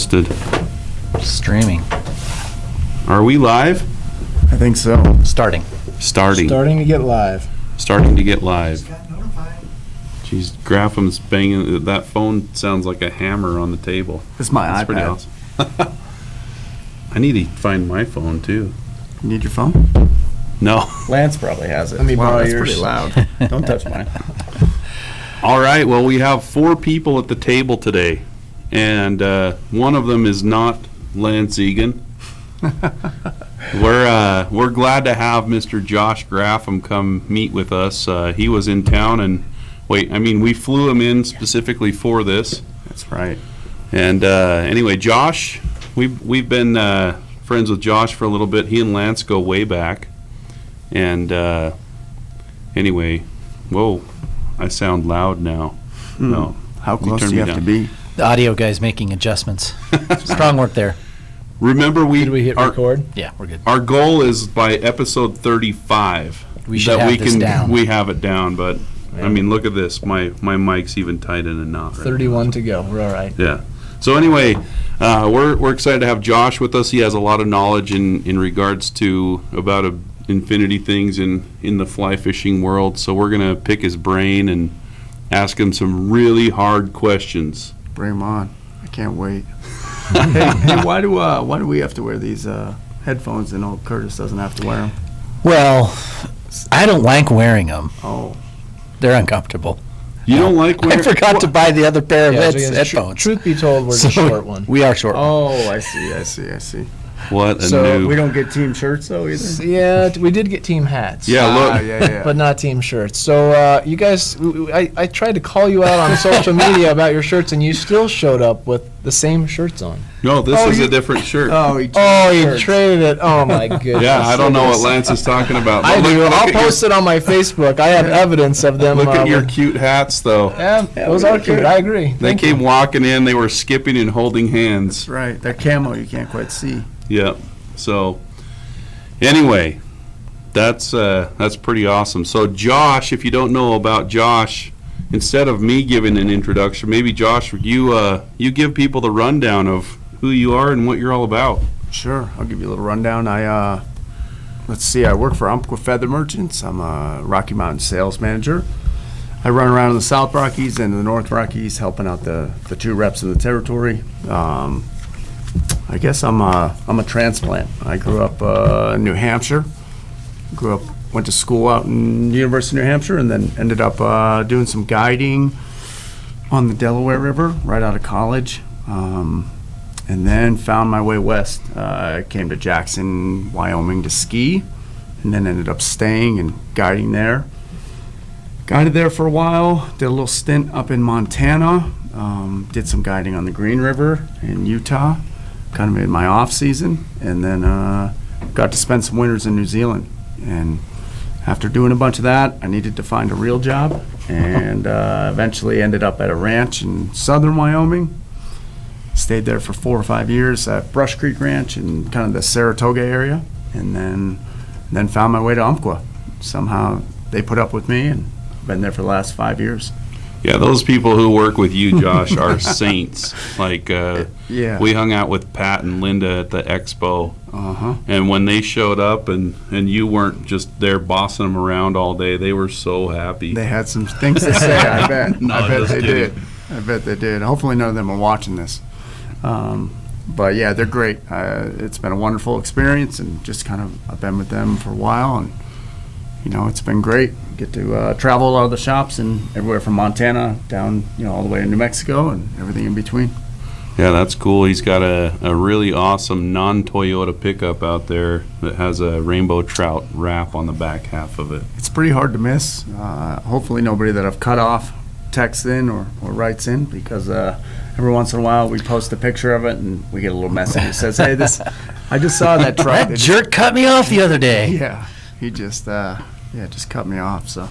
posted. Streaming. Are we live? I think so. Starting. Starting Starting to get live. Jeez, Graffam's banging. That phone sounds like a hammer on the table. This is my That's iPad. pretty awesome. I need to find my phone too. You need your phone? No. Lance probably has it. Let me wow, borrow that's yours. pretty loud. Don't touch mine. All right. Well, we have 4 people at the table today, and one of them is not Lance Egan. We're glad to have Mr. Josh Graffam come meet with us. He was in town, and we flew him in specifically for this. That's right. And anyway, Josh, we've been friends with Josh for a little bit. He and Lance go way back. And anyway, whoa, I sound loud now. No, How close do you have to be? The audio guy's making adjustments. Strong work there. Remember, Did we hit record? Yeah, we're good. Our goal is by episode 35 We should have this down. We have it down, but I mean, look at this. My mic's even tight in a knot. Right 31 now. to go. We're all right. Yeah. So anyway, we're excited to have Josh with us. He has a lot of knowledge in regards to about infinity things in the fly fishing world. So we're gonna pick his brain and ask him some really hard questions. Bring them on. I can't wait. hey, why do we have to wear these headphones and old Curtis doesn't have to wear them? Well, I don't like wearing them. Oh. They're uncomfortable. You don't like I wearing? forgot to buy the other pair of Yeah, because headphones. Truth be told, we're the So short one. We are short. Oh, I see. What a So noob. we don't get team shirts though either. Yeah, we did get team hats. Yeah, look. Yeah. But not team shirts. So you guys, I tried to call you out on social media about your shirts, and you still showed up with the same shirts on. No, this Oh, is you- a different shirt. Oh, You shirts. traded it. Oh my goodness. Yeah, I don't know what Lance is talking about. I But do. look I'll at post it on my Facebook. I have evidence of them. Look at your with- cute hats, though. Yeah, those we are look cute. good. I agree. They Thank came you. walking in. They were skipping and holding hands. That's right. They're camo. You can't quite see. Yeah. So, anyway, that's pretty awesome. So, Josh, if you don't know about Josh, instead of me giving an introduction, maybe Josh, you give people the rundown of who you are and what you're all about. Sure. I'll give you a little rundown. Let's see. I work for Umpqua Feather Merchants. I'm a Rocky Mountain sales manager. I run around in the South Rockies and the North Rockies, helping out the 2 reps in the territory. I guess I'm a transplant. I grew up in New Hampshire. Went to school out in University of New Hampshire, and then ended up doing some guiding on the Delaware River right out of college. And then found my way west. I came to Jackson, Wyoming to ski, and then ended up staying and guiding there. Guided there for a while, did a little stint up in Montana, did some guiding on the Green River in Utah, kind of in my off season, and then got to spend some winters in New Zealand. And after doing a bunch of that, I needed to find a real job, and eventually ended up at a ranch in southern Wyoming. Stayed there for 4 or 5 years at Brush Creek Ranch in kind of the Saratoga area, and then found my way to Umpqua. Somehow they put up with me, and been there for the last 5 years. Yeah, those people who work with you, Josh, are saints. Like, Yeah. we hung out with Pat and Linda at the expo, Uh-huh. and when they showed up and you weren't just there bossing them around all day, they were so happy. They had some things to say, I bet. No, I bet just they kidding. did. I bet they did. Hopefully none of them are watching this. But yeah, they're great. It's been a wonderful experience, and just kind of, I've been with them for a while, and it's been great. Get to travel a lot of the shops and everywhere from Montana down, all the way to New Mexico and everything in between. Yeah, that's cool. He's got a really awesome non-Toyota pickup out there that has a rainbow trout wrap on the back half of it. It's pretty hard to miss. Hopefully nobody that I've cut off texts in or writes in, because every once in a while we post a picture of it and we get a little message that says, hey, I just saw that truck. That jerk cut me off the other day. Yeah, he just cut me off. So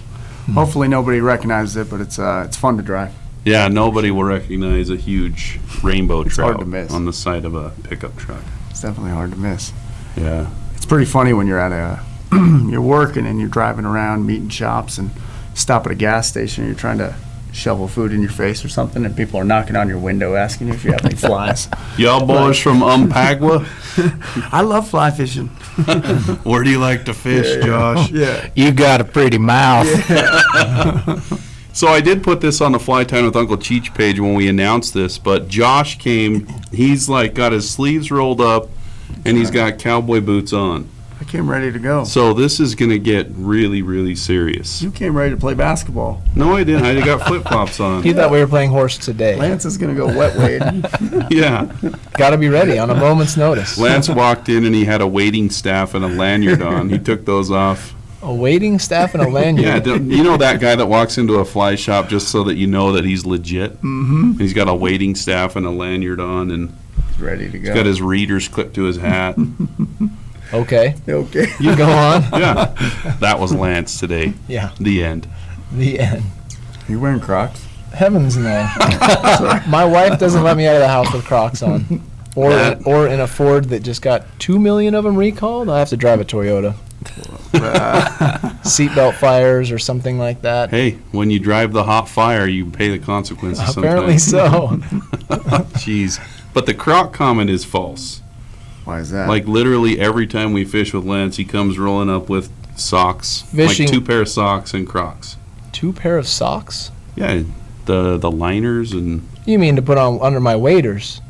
hopefully nobody recognizes it, but it's fun to drive. Yeah, nobody will recognize a huge rainbow It's trout hard to miss. on the side of a pickup truck. It's definitely hard to miss. Yeah. It's pretty funny when you're at you're working and you're driving around meeting shops and stop at a gas station and you're trying to shovel food in your face or something, and people are knocking on your window asking you if you have any flies. Y'all boys from Umpqua? I love fly fishing. Where do you like to fish, Josh? Yeah. You got a pretty mouth. So I did put this on the Fly Time with Uncle Cheech page when we announced this, but Josh came, he's like got his sleeves rolled up and he's got cowboy boots on. I came ready to go. So this is going to get really, really serious. You came ready to play basketball. No, I didn't. I got flip-flops on. He thought we were playing horse today. Lance is going to go wet wade. Yeah. Got to be ready on a moment's notice. Lance walked in and he had a waiting staff and a lanyard on. He took those off. A waiting staff and a lanyard. Yeah, you know that guy that walks into a fly shop just so that you know that he's legit? Mm-hmm. He's got a waiting staff and a lanyard on, and He's ready to go. he's got his readers clipped to his hat. Okay. Okay. You go on. Yeah. That was Lance today. Yeah. The end. The end. You wearing Crocs? Heavens no. My wife doesn't let me out of the house with Crocs on. Or in a Ford that just got 2 million of them recalled. I have to drive a Toyota. Seatbelt fires or something like that. Hey, when you drive the hot fire, you pay the consequences Apparently sometimes. so. Jeez. But the Croc comment is false. Why is that? Like literally every time we fish with Lance, he comes rolling up with socks. Fishing- Like 2 pair of socks and Crocs. 2 pair of socks? Yeah, the liners and... You mean to put on under my waders?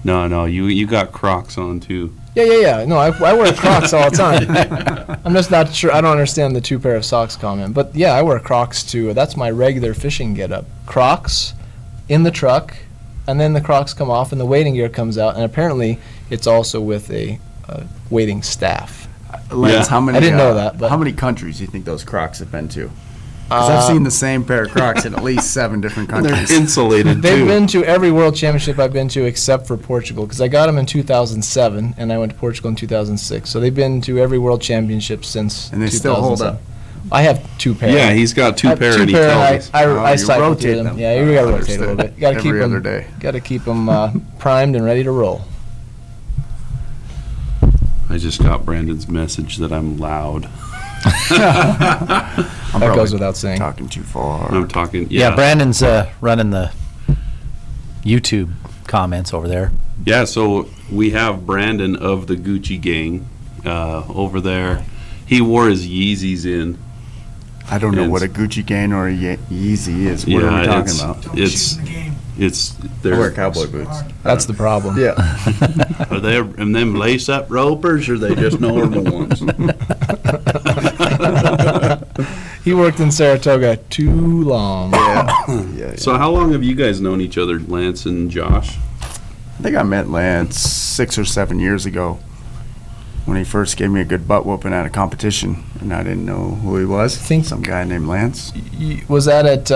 No, you got Crocs on too. Yeah. No, I wear Crocs all the time. I'm just not sure. I don't understand the 2 pair of socks comment. But yeah, I wear Crocs too. That's my regular fishing getup. Crocs in the truck, and then the Crocs come off and the wading gear comes out. And apparently it's also with a wading staff. Lance, Yeah. how many? I didn't know that, but- how many countries do you think those Crocs have been to? Because I've seen the same pair of Crocs in at least 7 different They're countries. insulated They've too. been to every world championship I've been to except for Portugal, because I got them in 2007 and I went to Portugal in 2006. So they've been to every world championship since. And they still hold 2007. I have 2 pairs. Yeah, he's got 2 I have pair 2 and he pair, tells us. I you cycle rotate through them. Yeah, you gotta rotate a Understood. little bit. You gotta keep Every them. other day. Gotta keep them primed and ready to roll. I just got Brandon's message that I'm loud. I'm That goes probably without saying. talking too far. I'm talking, Yeah, yeah. Brandon's running the YouTube comments over there. Yeah, so we have Brandon of the Gucci gang over there. He wore his Yeezys in. I don't know It's- what a Gucci gang or a Yeezy is. What are we talking about? It's I they're wear cowboy boots. That's the problem. Yeah. Are they and them lace up ropers or are they just normal ones? He worked in Saratoga too long. Yeah. So how long have you guys known each other, Lance and Josh? I think I met Lance 6 or 7 years ago when he first gave me a good butt whooping at a competition, and I didn't know who he was. Some guy named Lance. Was that at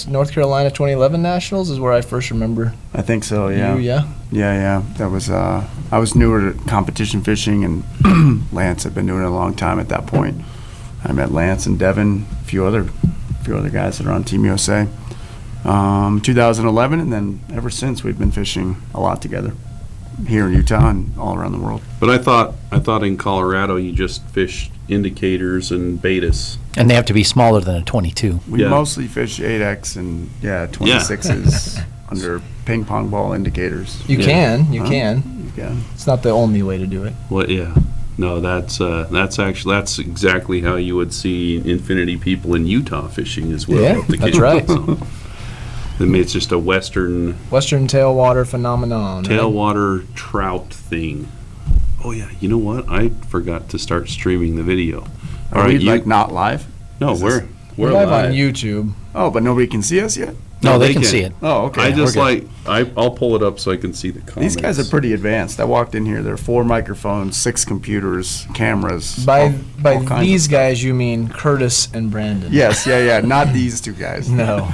North Carolina 2011 Nationals? Is where I first remember I think so. Yeah. you. Yeah. Yeah. That was. I was newer to competition fishing, and Lance had been doing it a long time at that point. I met Lance and Devin, a few other guys that are on Team USA. 2011, and then ever since we've been fishing a lot together here in Utah and all around the world. But I thought in Colorado you just fished indicators and betas. And they have to be smaller than a 22. We Yeah. mostly fish 8X and 26s under ping pong ball indicators. You Yeah. can. You Huh? can. Yeah. It's not the only way to do it. Well, yeah. No, that's exactly how you would see Infinity people in Utah fishing as well. Yeah, up the that's canyon. right. So, I mean, it's just a western Western tailwater phenomenon. right? tailwater trout thing. Oh yeah, you know what? I forgot to start streaming the video. Are we like not live? No, is we're We're live on YouTube. Oh, but nobody can see us yet? No, they can see it. Oh, okay. I just we're good. I'll pull it up so I can see the comments. These guys are pretty advanced. I walked in here, there are 4 microphones, 6 computers, cameras. By all kinds these of guys, you mean Curtis and Brandon? Yes, not these 2 guys. No.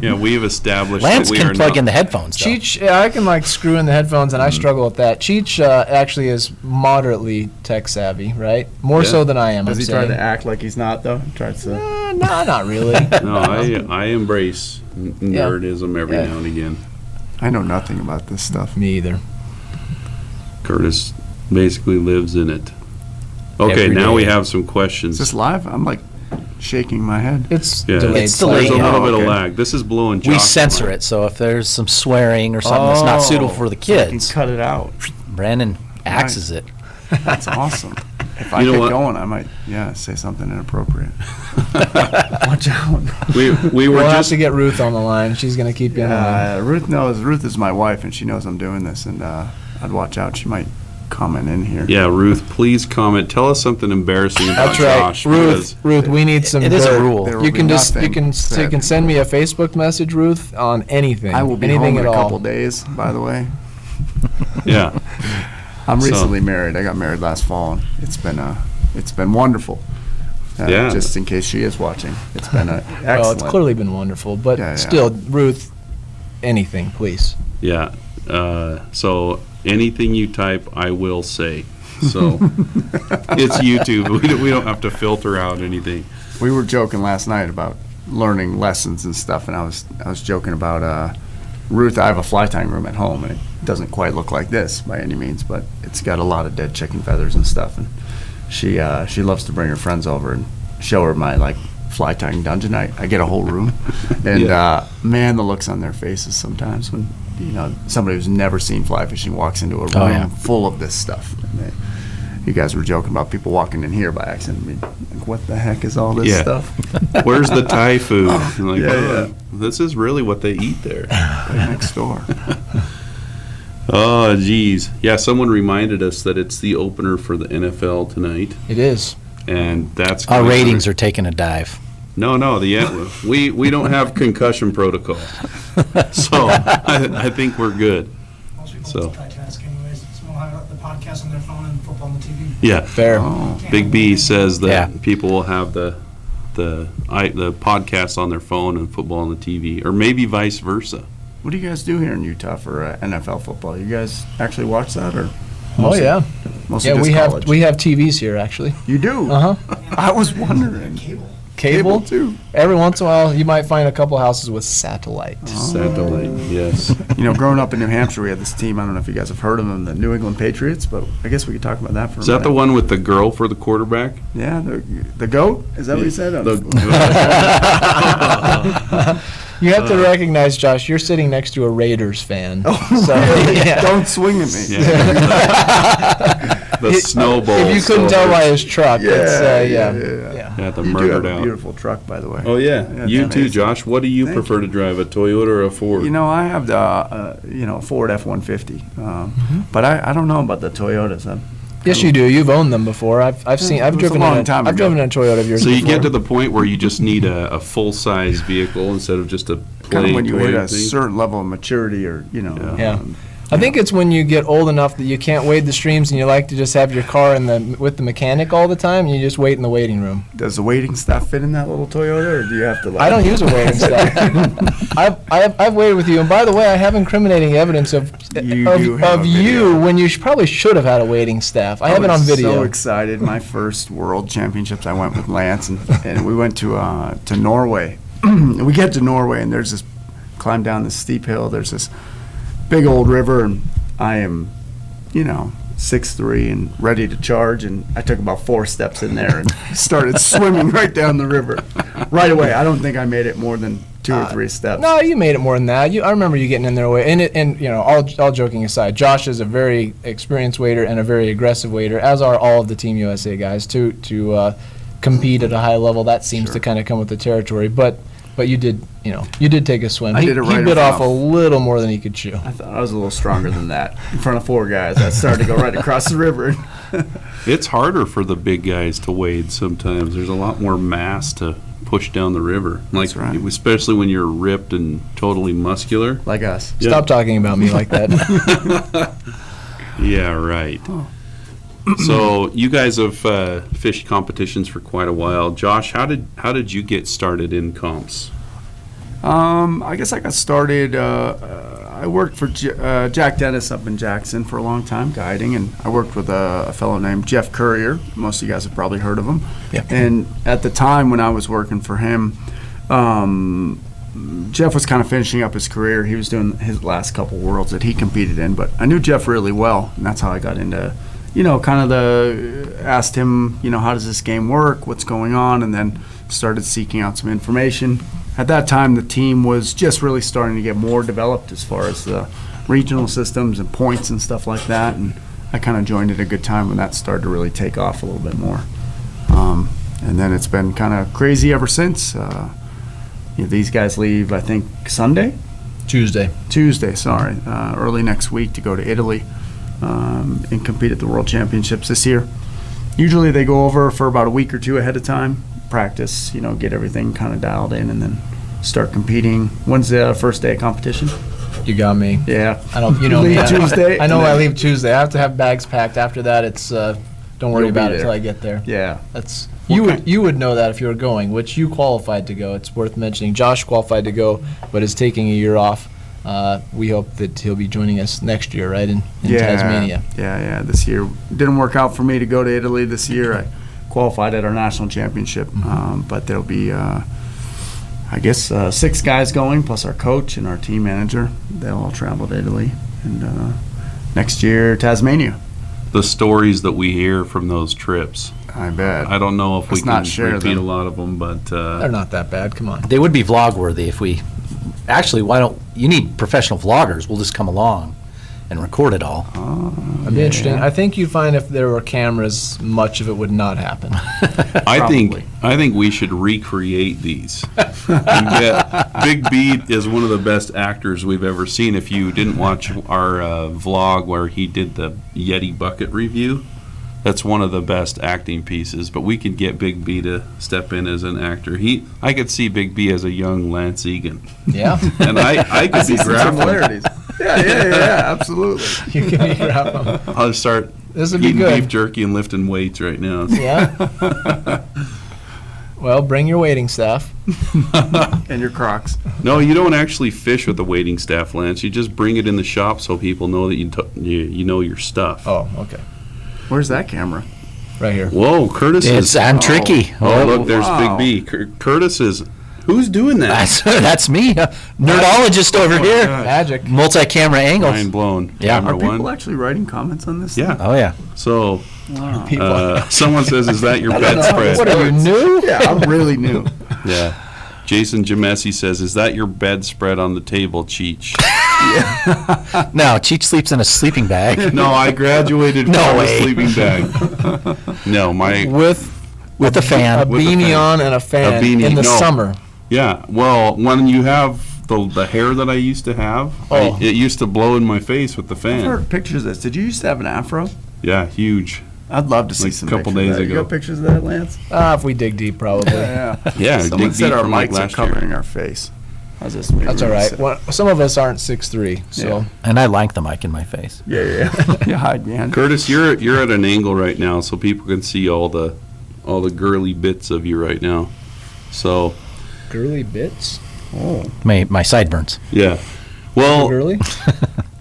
Yeah, we've established Lance that we can are plug not, in the headphones, though. Cheech, yeah, I can like screw in the headphones, and I struggle with that. Cheech actually is moderately tech savvy, right? More Yeah. so than I am. Does I'm he try saying. to act like he's not, though? Tries to. No, not really. No, I embrace nerdism every Yeah. now and again. I know nothing about this stuff. Me either. Curtis basically lives in it. Okay, Every now day. we have some Is questions. this live? I'm like, shaking my head. It's Yeah. delayed. It's delayed, There's a yeah. little bit of Okay. lag. This is blowing. We Josh's censor mind. it, so if there's some swearing or something that's not suitable for the So I can kids, cut it out. Brandon axes it. That's awesome. If I You know get what? going, I might, say something inappropriate. Watch out. We were We'll have just to get Ruth on the line. She's going to keep you in line. Ruth knows. Ruth is my wife, and she knows I'm doing this, and I'd watch out. She might comment in here. Yeah, Ruth, please comment. Tell us something embarrassing about That's right, Josh. because- Ruth. We need some. It is a dirt. rule. There will You be can just nothing you said. can send me a Facebook message, Ruth, on anything. I will be anything home in at a all. couple days, by the way. Yeah. I'm So- recently married. I got married last fall, and it's been wonderful. Yeah. Just in case she is watching, it's been excellent. Well, it's clearly been wonderful, but Yeah, yeah. still, Ruth, anything, please. Yeah. So anything you type, I will say. So it's YouTube. We don't have to filter out anything. We were joking last night about learning lessons and stuff, and I was joking about Ruth. I have a fly tying room at home, and it doesn't quite look like this by any means, but it's got a lot of dead chicken feathers and stuff. And she loves to bring her friends over and show her my fly tying dungeon. I get a whole room, and man, the looks on their faces sometimes when somebody who's never seen fly fishing walks into a room Oh, yeah. full of this stuff. And you guys were joking about people walking in here by accident. I mean, what the heck is all this Yeah. stuff? Where's the Thai food? And like, Yeah, oh, yeah. this is really what they eat there. Right next door. Oh, geez. Yeah, someone reminded us that it's the opener for the NFL tonight, It is. and that's Our gonna- ratings are taking a dive. No, we don't have concussion protocol, so I think we're good. Most people So. multitask anyways. Some will have the podcast on their phone and football on the TV. Yeah. Fair. Oh. Big B says that Yeah. people will have the podcast on their phone and football on the TV, or maybe vice versa. What do you guys do here in Utah for NFL football? You guys actually watch that, or Oh mostly- yeah. mostly Yeah, just we college? have TVs here actually. You do? Uh huh. I was wondering. Cable. Cable. too. Every once in a while, you might find a couple houses with satellite. Satellite, yes. Growing up in New Hampshire, we had this team. I don't know if you guys have heard of them, the New England Patriots, but I guess we could talk about that for Is a that minute. the one with the girl for the quarterback? Yeah, the goat. Is that what you said? You have to recognize, Josh, you're sitting next to a Raiders fan. So, yeah. Don't swing at me. The snowball. If you couldn't tell by his truck, Yeah, it's yeah. Yeah, the You do murdered have a out. beautiful truck, by the way. Oh yeah, Yeah, you it's too, amazing. Josh. What do you Thank prefer to drive, a Toyota or a Ford? I have the Ford F-150, but I don't know about the Toyotas. Yes, you do. You've owned them before. I've seen. It I've was a driven. long time I've ago. driven a Toyota of yours. So you before. get to the point where you just need a full-size vehicle instead of just a Kind play of when you hit toy a thing? certain level of maturity, or Yeah. I think it's when you get old enough that you can't wade the streams and you like to just have your car with the mechanic all the time. And you just wait in the waiting room. Does the waiting stuff fit in that little Toyota, or do you have to? I don't use a waiting staff. I've waited with you, and by the way, I have incriminating evidence of You do have of a you video. when you probably should have had a waiting staff. I have it on was video. So excited! My first World Championships, I went with Lance, and we went to Norway. We get to Norway, and there's this climb down this steep hill. There's this big old river, and I am, 6'3" and ready to charge, and I took about 4 steps in there and started swimming right down the river right away. I don't think I made it more than 2 or 3 steps. No, you made it more than that. I remember you getting in there way. And all joking aside, Josh is a very experienced wader and a very aggressive wader, as are all of the Team USA guys. To compete at a high level, that seems Sure. to kind of come with the territory. But you did take a swim. I He did it right in bit front off of- a little more than he could chew. I thought I was a little stronger than that. In front of 4 guys, I started to go right across the river. It's harder for the big guys to wade sometimes. There's a lot more mass to push down the river. That's right. Especially when you're ripped and totally muscular. Like us. Yeah. Stop talking about me like that. Yeah, right. So you guys have fished competitions for quite a while. Josh, how did you get started in comps? I guess I got started. I worked for Jack Dennis up in Jackson for a long time, guiding, and I worked with a fellow named Jeff Courier. Most of you guys have probably heard of him. Yeah. And at the time when I was working for him, Jeff was kind of finishing up his career. He was doing his last couple worlds that he competed in, but I knew Jeff really well, and that's how I got into, kind of asked him, how does this game work? What's going on? And then started seeking out some information. At that time, the team was just really starting to get more developed as far as the regional systems and points and stuff like that, and I kind of joined at a good time when that started to really take off a little bit more. And then it's been kind of crazy ever since. These guys leave, I think, Tuesday. Tuesday, early next week to go to Italy and compete at the World Championships this year. Usually they go over for about a week or two ahead of time, practice, get everything kind of dialed in, and then start competing. When's the first day of competition? You got me. Yeah. I don't. leave me. Tuesday. I know I leave Tuesday. I have to have bags packed. After that, it's don't worry You'll be about it there. till I get there. Yeah. That's What you would know that if you were going, which you qualified to go. It's worth mentioning. Josh qualified to go, but is taking a year off. We hope that he'll be joining us next year, right, in Tasmania. Yeah. This year didn't work out for me to go to Italy this year. I qualified at our national championship, but there'll be, I guess, 6 guys going, plus our coach and our team manager. They'll all travel to Italy, and next year Tasmania. The stories that we hear from those trips. I bet. I don't know if we Let's not can share repeat them. a lot of them, but They're not that bad. Come on. They would be vlog worthy if we, actually, why don't, you need professional vloggers. We'll just come along and record it all. It'd be interesting. I think you'd find if there were cameras, much of it would not happen. I think we should recreate these. And get, Big B is one of the best actors we've ever seen. If you didn't watch our vlog where he did the Yeti bucket review, that's one of the best acting pieces. But we could get Big B to step in as an actor. I could see Big B as a young Lance Egan, Yeah. and I could be Graffam. Similarities. Yeah, absolutely. You can be Graffam. I'll just start This would be eating good. beef jerky and lifting weights right now. Yeah. Well, bring your waiting staff. And your Crocs. No, you don't actually fish with the waiting staff, Lance. You just bring it in the shop so people know that you know your stuff. Oh, okay. Where's that camera? Right here. Whoa, Curtis is. I'm tricky. Oh, look, there's wow. Big B. Curtis is. Who's doing that? That's me, nerdologist over here. Magic. Multi-camera angles. Mind blown. Yeah. Camera Are people one. actually writing comments on this? Yeah. Oh, yeah. So, Wow. someone says, "Is that your bedspread?" What are you, new? Yeah, I'm really new. Yeah. Jason Jamesi says, "Is that your bedspread on the table, Cheech?" No, Cheech sleeps in a sleeping bag. No, I graduated No from way. a sleeping bag. No, my. With a A fan. With a beanie fan. on and a fan A beanie, in the no. summer. Yeah, well, when you have the hair that I used to have, Oh. it used to blow in my face with the I've fan. heard pictures of this. Did you used to have an afro? Yeah, huge. I'd love to see Like some a couple pictures days of that. You ago. got pictures of that, Lance? If we dig deep, probably. Yeah. Yeah, Someone dig said deep our from, like, mics are last year. covering our face. How's this? Maybe That's all we right. sit- Well, some of us aren't 6'3", so Yeah. And I like the mic in my face. Yeah. You hide behind. Curtis, you're at an angle right now, so people can see all the girly bits of you right now. So girly bits. Oh. My sideburns. yeah, well, Girly.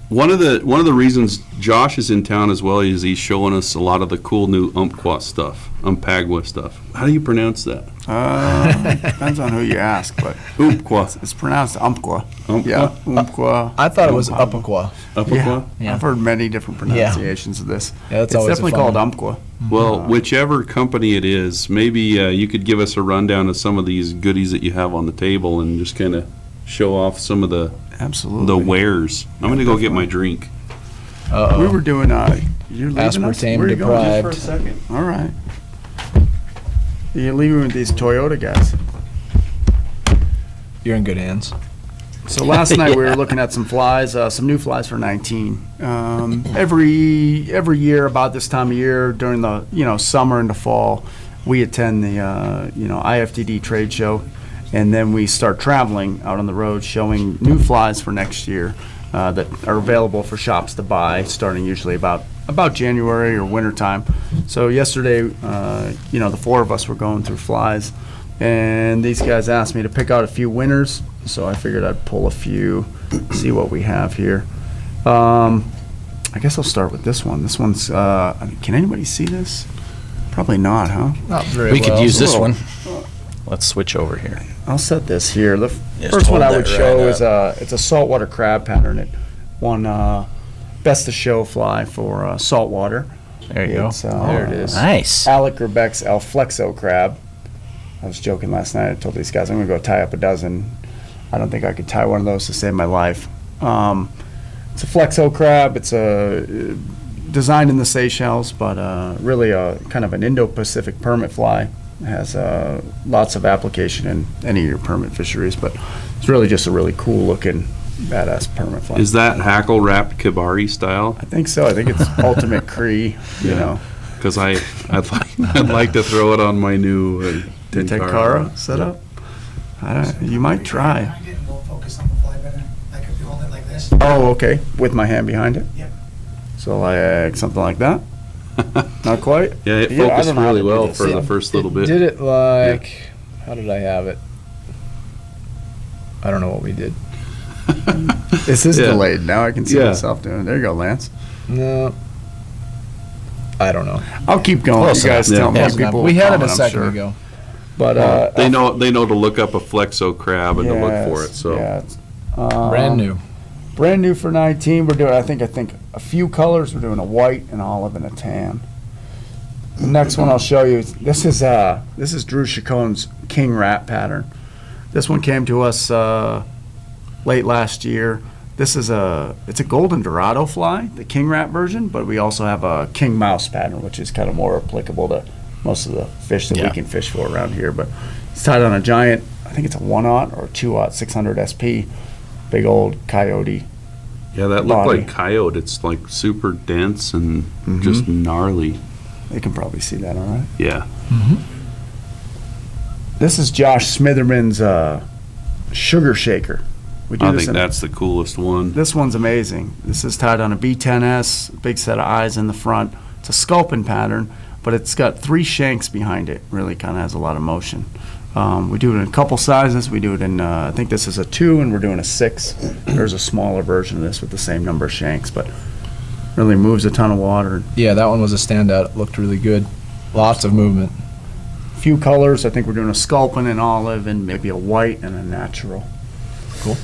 one of the reasons Josh is in town as well is he's showing us a lot of the cool new Umpqua stuff, Umpqua stuff. How do you pronounce that? Depends on who you ask, but Umpqua. it's pronounced Umpqua. Umpqua? Yeah, Umpqua. I thought it was Umpqua. Umpqua. Umpqua? Yeah. I've heard many different pronunciations of this. Yeah, that's it's always a definitely fun called one. Umpqua. Well, whichever company it is, maybe you could give us a rundown of some of these goodies that you have on the table and just kind of show off some of the Absolutely. wares. I'm going to go get my drink. Uh-oh. We were doing, you're leaving us? Aspartame Where are you going? Just for a deprived. second. All right. You're leaving with these Toyota guys. You're in good hands. So last night we were looking at some flies, some new flies for 19. Every year about this time of year during the summer and the fall, we attend the IFTD trade show, and then we start traveling out on the road showing new flies for next year that are available for shops to buy, starting usually about January or winter time. So yesterday, the 4 of us were going through flies, and these guys asked me to pick out a few winners. So I figured I'd pull a few, see what we have here. I guess I'll start with this one. This one's, can anybody see this? Probably not, huh? Not very We could well. use this little- one. Let's switch over here. I'll set this here. The Just first one hold I would that show right is it's a saltwater crab pattern. It won best of show fly for saltwater. There you go. There it is. Nice. Alec Gerbeck's El Flexo crab. I was joking last night. I told these guys I'm going to go tie up a dozen. I don't think I could tie one of those to save my life. It's a flexo crab. It's designed in the Seychelles, but really kind of an Indo-Pacific permit fly. It has lots of application in any of your permit fisheries, but it's really just a really cool looking, badass permit fly. Is that hackle wrapped Kibari style? I think so. I think it's ultimate Cree, you know. Because I'd like to throw it on my new Tenkara setup. You might try. I get more focus on the fly better. Like if you hold it like this. Oh, okay. With my hand behind it? Yep. So like something like that? Not quite? Yeah, it I focused don't know how really to do well this. for the first little bit. Did it like, how did I have it? I don't know what we did. This is Yeah. delayed. Now I can see Yeah. myself doing it. There you go, Lance. No. I don't know. I'll keep going. Close You guys enough. tell me. Yeah. People We will had it a comment, I'm second sure. ago. But They know to look up a flexo crab and to look for it. So Yeah, it's, Brand new. Brand new for 19. We're doing, I think a few colors. We're doing a white, an olive, and a tan. The next one I'll show you. This is Drew Chacon's King Rat pattern. This one came to us late last year. It's a golden Dorado Fly, the King Rat version, but we also have a King Mouse pattern, which is kind of more applicable to most of the fish that we can fish for around here. But it's tied on a giant, I think it's a 1/0 or 2/0 600 SP, big old coyote. yeah, that looked Body. like coyote. It's like super dense and just gnarly. They can probably see that, all right? Yeah. This is Josh Smitherman's Sugar Shaker. We do I this think in that's the coolest one. This one's amazing. This is tied on a B10S, big set of eyes in the front. It's a sculpin pattern, but it's got 3 shanks behind it. Really kind of has a lot of motion. We do it in a couple sizes. We do it in, I think this is a 2, and we're doing a 6. There's a smaller version of this with the same number of shanks, but really moves a ton of water. Yeah, that one was a standout. It looked really good. Lots of movement. Few colors. I think we're doing a sculpin, an olive, and maybe a white and a natural. Cool.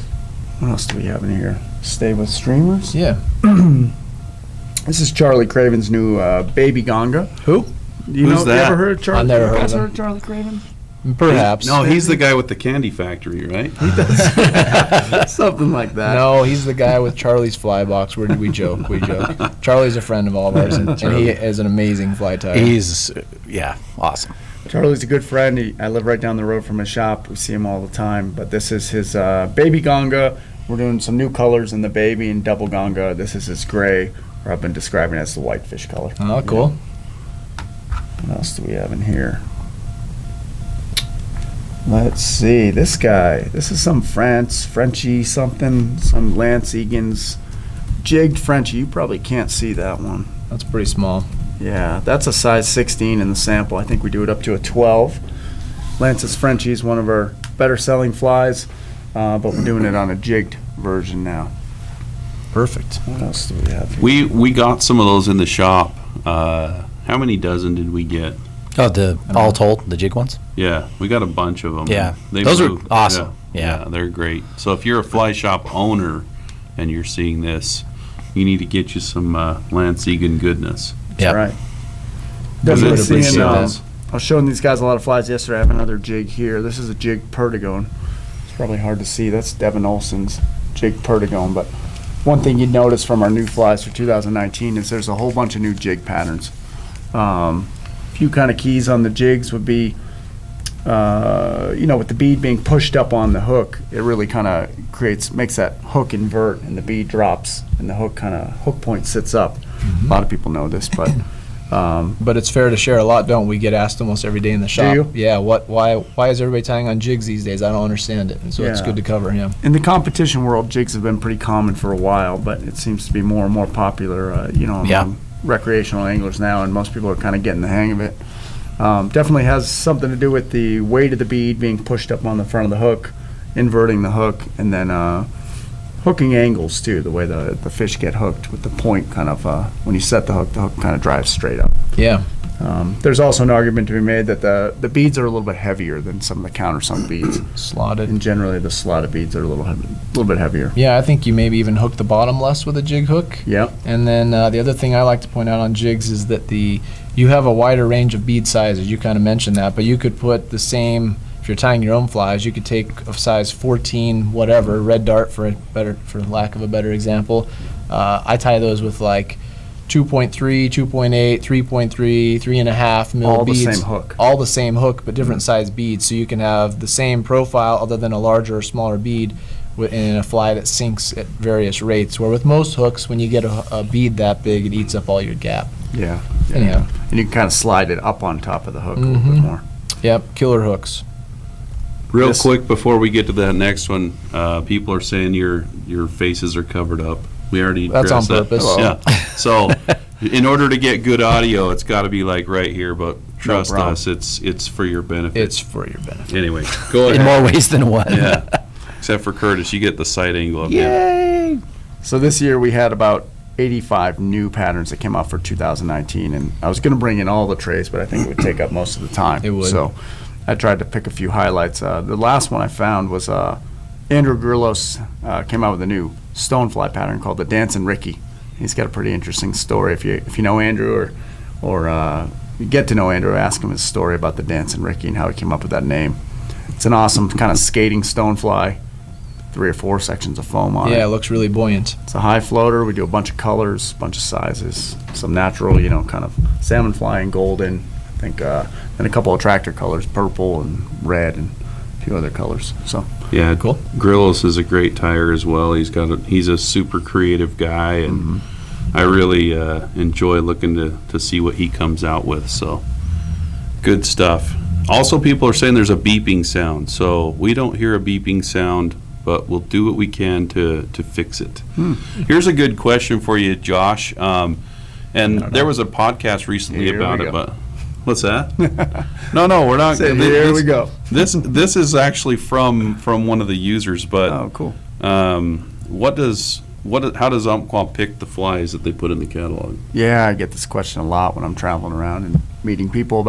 What else do we have in here? Stay with streamers. Yeah. This is Charlie Craven's new Baby Ganga. Who? You Who's know, that? You ever heard of Charlie? I've never You heard guys of him. heard of Charlie Craven? Perhaps. No, he's the guy with the candy factory, right? Something like that. No, he's the guy with Charlie's fly box. Where did we joke? We joke. Charlie's a friend of all of ours, and he is an amazing fly tyer. He's, awesome. Charlie's a good friend. I live right down the road from his shop. We see him all the time. But this is his Baby Ganga. We're doing some new colors in the baby and double Ganga. This is his gray, or I've been describing it as the whitefish color. Oh, cool. What else do we have in here? Let's see. This guy. This is some Frenchie something. Some Lance Egan's jigged Frenchie. You probably can't see that one. That's pretty small. Yeah, that's a size 16 in the sample. I think we do it up to a 12. Lance's Frenchie is one of our better selling flies, but we're doing it on a jigged version now. Perfect. What else do we have here? We got some of those in the shop. How many dozen did we get? Oh, all told, the jig ones? Yeah, we got a bunch of them. Yeah. They Those are move. awesome. Yeah. Yeah. They're great. So if you're a fly shop owner and you're seeing this, you need to get you some Lance Egan goodness. Yeah. Right. Because Definitely it's- seeing, it's- I was showing these guys a lot of flies yesterday. I have another jig here. This is a jig Perdigone. It's probably hard to see. That's Devin Olson's jig Perdigone. But one thing you'd notice from our new flies for 2019 is there's a whole bunch of new jig patterns. Few kind of keys on the jigs would be, with the bead being pushed up on the hook, it really kind of makes that hook invert and the bead drops and the hook point sits up. A lot of people know this, but But it's fair to share a lot, don't we? Get asked almost every day in the shop. you? Yeah. Why is everybody tying on jigs these days? I don't understand it. And so it's Yeah. good to cover. Yeah. in the competition world, jigs have been pretty common for a while, but it seems to be more and more popular, among recreational anglers now, and most people are kind of getting the hang of it. Definitely has something to do with the weight of the bead being pushed up on the front of the hook, inverting the hook, and then hooking angles too, the way the fish get hooked with the point kind of, when you set the hook kind of drives straight up. Yeah. There's also an argument to be made that the beads are a little bit heavier than some of the countersunk beads. Slotted. And generally the slotted beads are a little bit heavier. Yeah, I think you maybe even hook the bottom less with a jig hook. Yep. And then the other thing I like to point out on jigs is that the you have a wider range of bead sizes. You kind of mentioned that, but you could put the same, if you're tying your own flies, you could take a size 14 whatever, red dart for lack of a better example. I tie those with like 2.3, 2.8, 3.3, 3.5 mil All the beads. same hook. All the same hook, but different size beads. So you can have the same profile other than a larger or smaller bead in a fly that sinks at various rates. Where with most hooks, when you get a bead that big, it eats up all your gap. Yeah. Anyhow. And you can kind of slide it up on top of the hook a little bit more. Yep, killer hooks. Real This- quick before we get to that next one, people are saying your faces are covered up. We already That's on addressed that. purpose. Yeah. So, in order to get good audio, it's got to be like right here. But trust problem. us, it's for your benefit. It's for your benefit. Anyway, go In ahead. more ways than one. Yeah. Except for Curtis, you get the sight angle of him. Yay! So this year we had about 85 new patterns that came out for 2019, and I was going to bring in all the trays, but I think it would take up most of the time. It would. So I tried to pick a few highlights. The last one I found was Andrew Grillos came out with a new stonefly pattern called the Dancing Ricky. He's got a pretty interesting story. If you know Andrew or you get to know Andrew, ask him his story about the Dancing Ricky and how he came up with that name. It's an awesome kind of skating stonefly, 3 or 4 sections of foam on it. Yeah, it looks really buoyant. It's a high floater. We do a bunch of colors, a bunch of sizes, some natural, kind of salmon fly and golden. I think, and a couple of tractor colors, purple and red, and a few other colors. So Yeah, Cool. Grillos is a great tire as well. He's a super creative guy, and I really enjoy looking to see what he comes out with. So good stuff. Also, people are saying there's a beeping sound. So we don't hear a beeping sound, but we'll do what we can to fix it. Here's a good question for you, Josh. And there was a podcast recently Here about we it, go. but what's that? No, we're not. Say, here we go. This is actually from one of the users, but Oh, cool. how does Umpqua pick the flies that they put in the catalog? Yeah, I get this question a lot when I'm traveling around and meeting people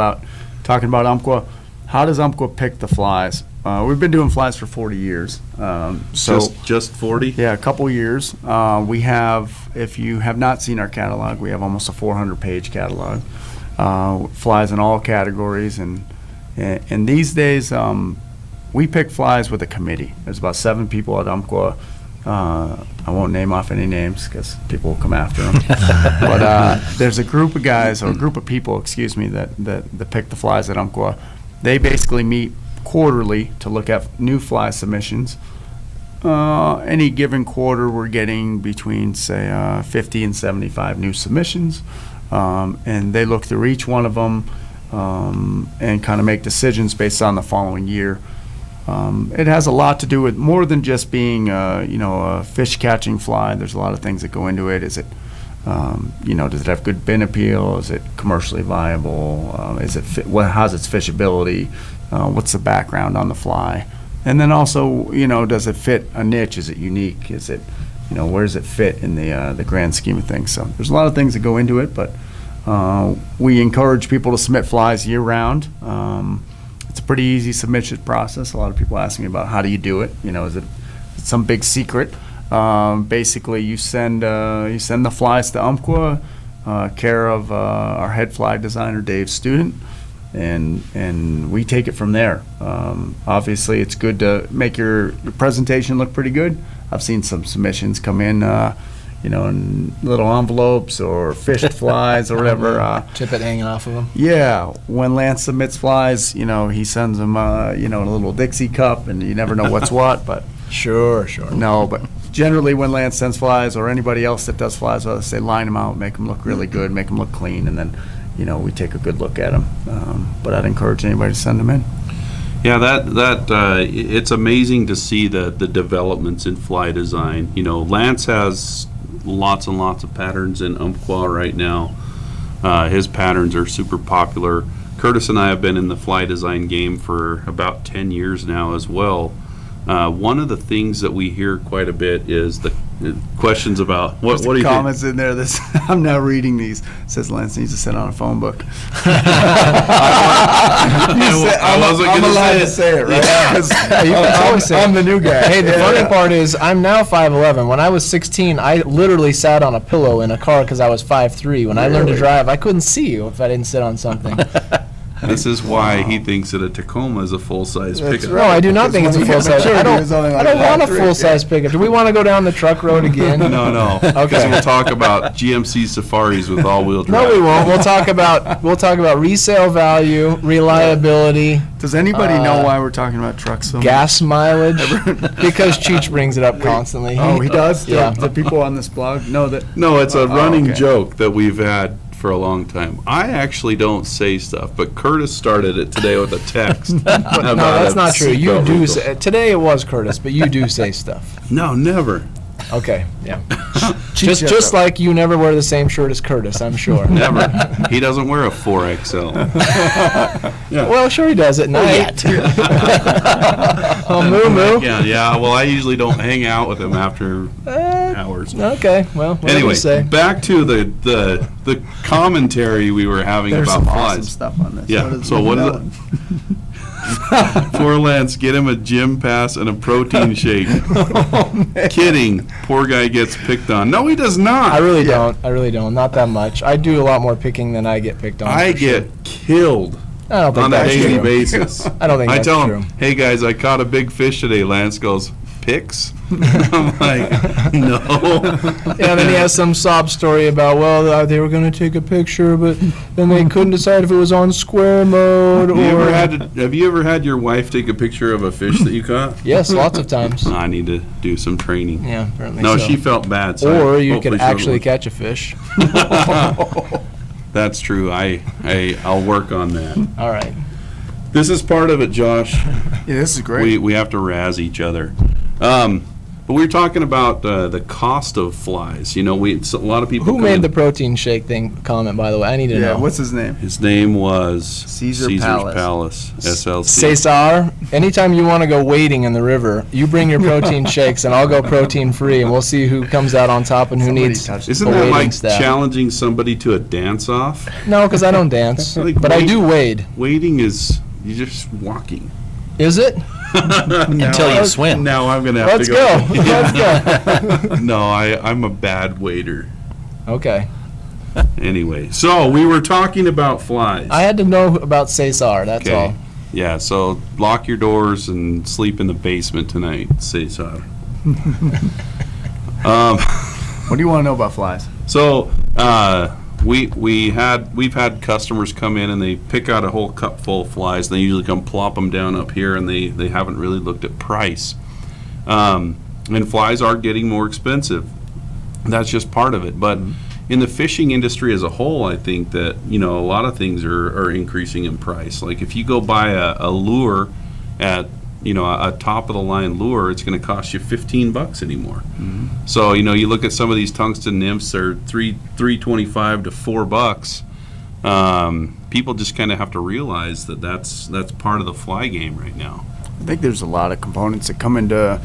talking about Umpqua. How does Umpqua pick the flies? We've been doing flies for 40 years. Just 40? Yeah, a couple years. We have, if you have not seen our catalog, we have almost a 400-page catalog. Flies in all categories, and these days we pick flies with a committee. There's about 7 people at Umpqua. I won't name off any names because people will come after them. But there's a group of guys, or a group of people, excuse me, that pick the flies at Umpqua. They basically meet quarterly to look at new fly submissions. Any given quarter, we're getting between, say, 50 and 75 new submissions. And they look through each one of them and kind of make decisions based on the following year. It has a lot to do with more than just being, a fish catching fly. There's a lot of things that go into it. Is it, does it have good bin appeal? Is it commercially viable? How's its fishability? What's the background on the fly? And then also, does it fit a niche? Is it unique? Is it, where does it fit in the grand scheme of things? So there's a lot of things that go into it, but we encourage people to submit flies year round. It's a pretty easy submission process. A lot of people ask me about how do you do it? Is it some big secret? Basically, you send the flies to Umpqua, care of our head fly designer, Dave Student, and we take it from there. Obviously, it's good to make your presentation look pretty good. I've seen some submissions come in, in little envelopes or fished flies or whatever. Tippet hanging off of them. Yeah, when Lance submits flies, he sends them, in a little Dixie cup, and you never know what's what. But Sure. no, but generally when Lance sends flies, or anybody else that does flies with us, they line them out, make them look really good, make them look clean, and then, we take a good look at them. But I'd encourage anybody to send them in. Yeah, it's amazing to see the developments in fly design. Lance has lots and lots of patterns in Umpqua right now. His patterns are super popular. Curtis and I have been in the fly design game for about 10 years now as well. One of the things that we hear quite a bit is questions about what do you think? Comments in there. This I'm now reading these. Says Lance needs to sit on a phone book. I wasn't I'm gonna allowed say to say it, right? Yeah. 'Cause You can totally say I'm the new guy. Hey, the Yeah. funny part is I'm now 5'11". When I was 16, I literally sat on a pillow in a car because I was 5'3". When I learned to Really? drive, I couldn't see you if I didn't sit on something. This is why he thinks that a Tacoma is a full-size That's pickup. No, I do not think it's a Because when full size. you I got maturity, it was only don't. like I don't want a 5'3", full size pickup. Do we want to go down the truck road again? No. Because we'll talk about GMC Safaris with all-wheel drive. No, we won't. We'll talk about resale value, reliability, Does anybody know why we're talking about trucks so much? gas mileage. Because Cheech brings it up constantly. Oh, he does? Yeah. The people on this blog know that. No, it's a running okay. joke that we've had for a long time. I actually don't say stuff, but Curtis started it today with a text. No, that's not true. You seatbelt do wrinkle. say, today it was Curtis, but you do say stuff. No, never. Okay, yeah. Just like you never wear the same shirt as Curtis, I'm sure. Never. He doesn't wear a 4XL. Well, sure he does at night. Oh, moo moo. Yeah. Well, I usually don't hang out with him after hours. Okay, well, whatever Anyway, you say. back to the commentary we were having There's about some awesome flies. stuff on this. Yeah, so what is it? Poor Lance, get him a gym pass and a protein shake. Kidding. Poor guy gets picked on. No, he does not. I really don't. I really don't. Not that much. I do a lot more picking than I get picked on. I for get sure. killed I don't think on a that's daily true. basis. I don't think I that's tell true. him, hey guys, I caught a big fish today. Lance goes, pics? I'm like, no. Yeah, then he has some sob story about, well, they were going to take a picture, but then they couldn't decide if it was on square mode or... Have you ever had your wife take a picture of a fish that you caught? Yes, lots of times. I need to do some training. Yeah, apparently No, so. she felt bad. So Or you hopefully could she'll actually look. catch a fish. That's true. I'll work on that. All right. This is part of it, Josh. Yeah, this is great. We have to razz each other. But we were talking about the cost of flies. You know, a lot of people. Who come made in- the protein shake thing comment, by the way? I need to Yeah, know. what's his name? His name was Caesar's Caesar's Palace. Palace, SLC. Cesar, anytime you want to go wading in the river, you bring your protein shakes and I'll go protein free and we'll see who comes out on top and who Somebody needs touched a Isn't that wading like staff. challenging somebody to a dance-off? No, because I don't dance, Like but I do wade. Wading is you're just walking. Is it? Until you swim. Now I'm gonna have Let's to go. go. Let's go. No, I'm a bad waiter. Okay. Anyway, so we were talking about flies. I had to know about Cesar, that's all. Yeah, so lock your doors and sleep in the basement tonight, Cesar. What do you want to know about flies? So we've had customers come in and they pick out a whole cup full of flies. And they usually come plop them down up here, and they haven't really looked at price. And flies are getting more expensive. That's just part of it. But in the fishing industry as a whole, I think that a lot of things are increasing in price. Like if you go buy a lure at a top of the line lure, it's going to cost you $15 anymore. Mm-hmm. So you look at some of these tungsten nymphs, they're $3.25 to $4. People just kind of have to realize that's part of the fly game right now. I think there's a lot of components that come into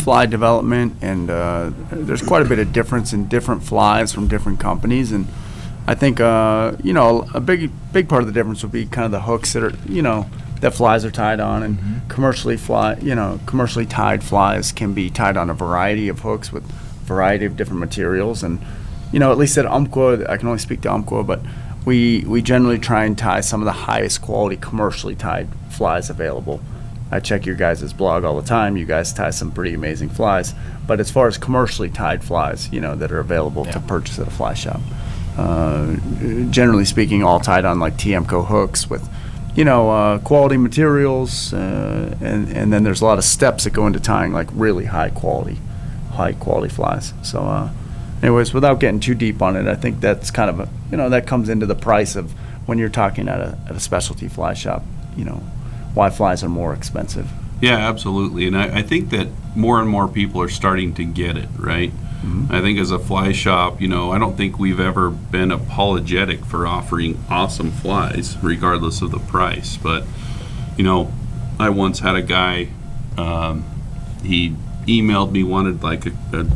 fly development, and there's quite a bit of difference in different flies from different companies. And I think a big part of the difference would be kind of the hooks that are that flies are tied on, and commercially tied flies can be tied on a variety of hooks with a variety of different materials. And at least at Umpqua, I can only speak to Umpqua, but we generally try and tie some of the highest quality commercially tied flies available. I check your guys' blog all the time. You guys tie some pretty amazing flies. But as far as commercially tied flies, that are available to purchase at a fly shop, generally speaking, all tied on like TMCO hooks with, quality materials, and then there's a lot of steps that go into tying like really high quality flies. So, anyways, without getting too deep on it, I think that's kind of that comes into the price of when you're talking at a specialty fly shop. Why flies are more expensive. Yeah, absolutely. And I think that more and more people are starting to get it, right? Mm-hmm. I think as a fly shop, I don't think we've ever been apologetic for offering awesome flies, regardless of the price. But, I once had a guy, he emailed me, wanted like a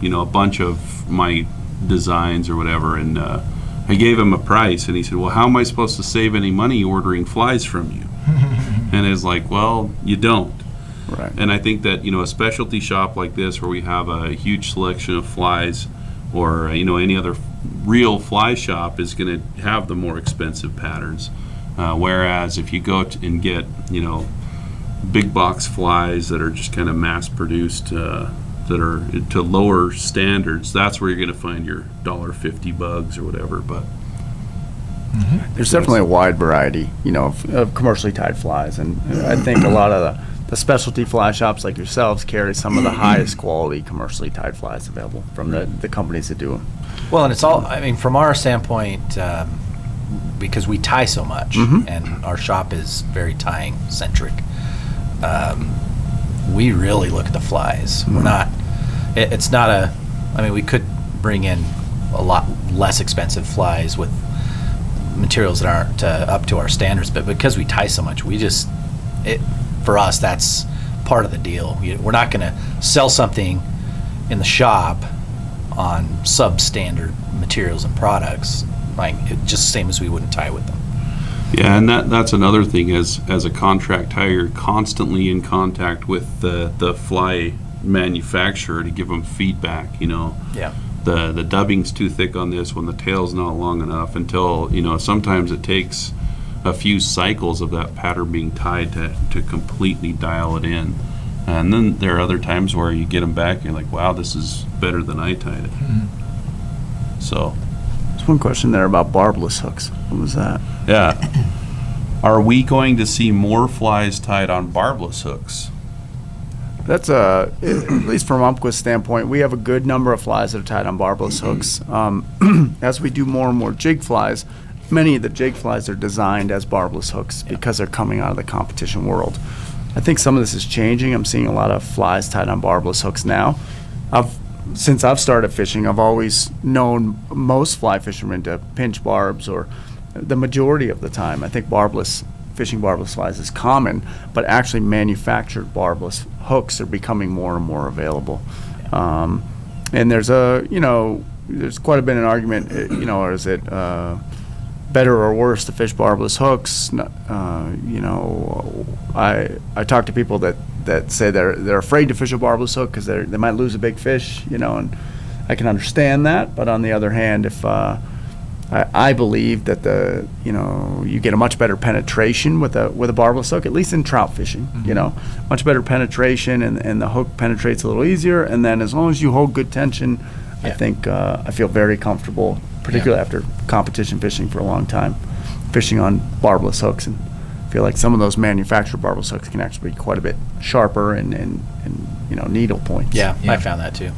a bunch of my designs or whatever, and I gave him a price, and he said, well, how am I supposed to save any money ordering flies from you? And it's like, well, you don't. Right. And I think that, a specialty shop like this where we have a huge selection of flies, or, any other real fly shop is going to have the more expensive patterns. Whereas if you go and get, big box flies that are just kind of mass produced, that are to lower standards, that's where you're going to find your $1.50 bugs or whatever. But There's definitely a wide variety, of commercially tied flies, and I think a lot of the specialty fly shops like yourselves carry some of the highest quality commercially tied flies available from the companies that do them. Well, and it's all, from our standpoint, because we tie so much, and our shop is very tying centric, we really look at the flies. We're not, it's not we could bring in a lot less expensive flies with materials that aren't up to our standards, but because we tie so much, for us, that's part of the deal. We're not going to sell something in the shop on substandard materials and products, just the same as we wouldn't tie with them. yeah, and that's another thing. As a contract tyer, you're constantly in contact with the fly manufacturer to give them feedback. Yeah. The dubbing's too thick on this one, the tail's not long enough, until sometimes it takes a few cycles of that pattern being tied to completely dial it in. And then there are other times where you get them back and you're like, wow, this is better than I tied it. So There's one question there about barbless hooks. What was that? yeah, are we going to see more flies tied on barbless hooks? That's at least from Umpqua's standpoint, we have a good number of flies that are tied on barbless hooks. As we do more and more jig flies, many of the jig flies are designed as barbless hooks because they're coming out of the competition world. I think some of this is changing. I'm seeing a lot of flies tied on barbless hooks now. Since I've started fishing, I've always known most fly fishermen to pinch barbs, or the majority of the time. I think fishing barbless flies is common, but actually manufactured barbless hooks are becoming more and more available. And there's there's quite a bit of an argument, or is it better or worse to fish barbless hooks? I talk to people that say they're afraid to fish a barbless hook because they might lose a big fish, and I can understand that. But on the other hand, if I believe that you get a much better penetration with a barbless hook, at least in trout fishing. Much better penetration, and the hook penetrates a little easier. And then as long as you hold good tension, I think I feel very comfortable, particularly after competition fishing for a long time, fishing on barbless hooks, and feel like some of those manufactured barbless hooks can actually be quite a bit sharper and needle points. Yeah, I found that too.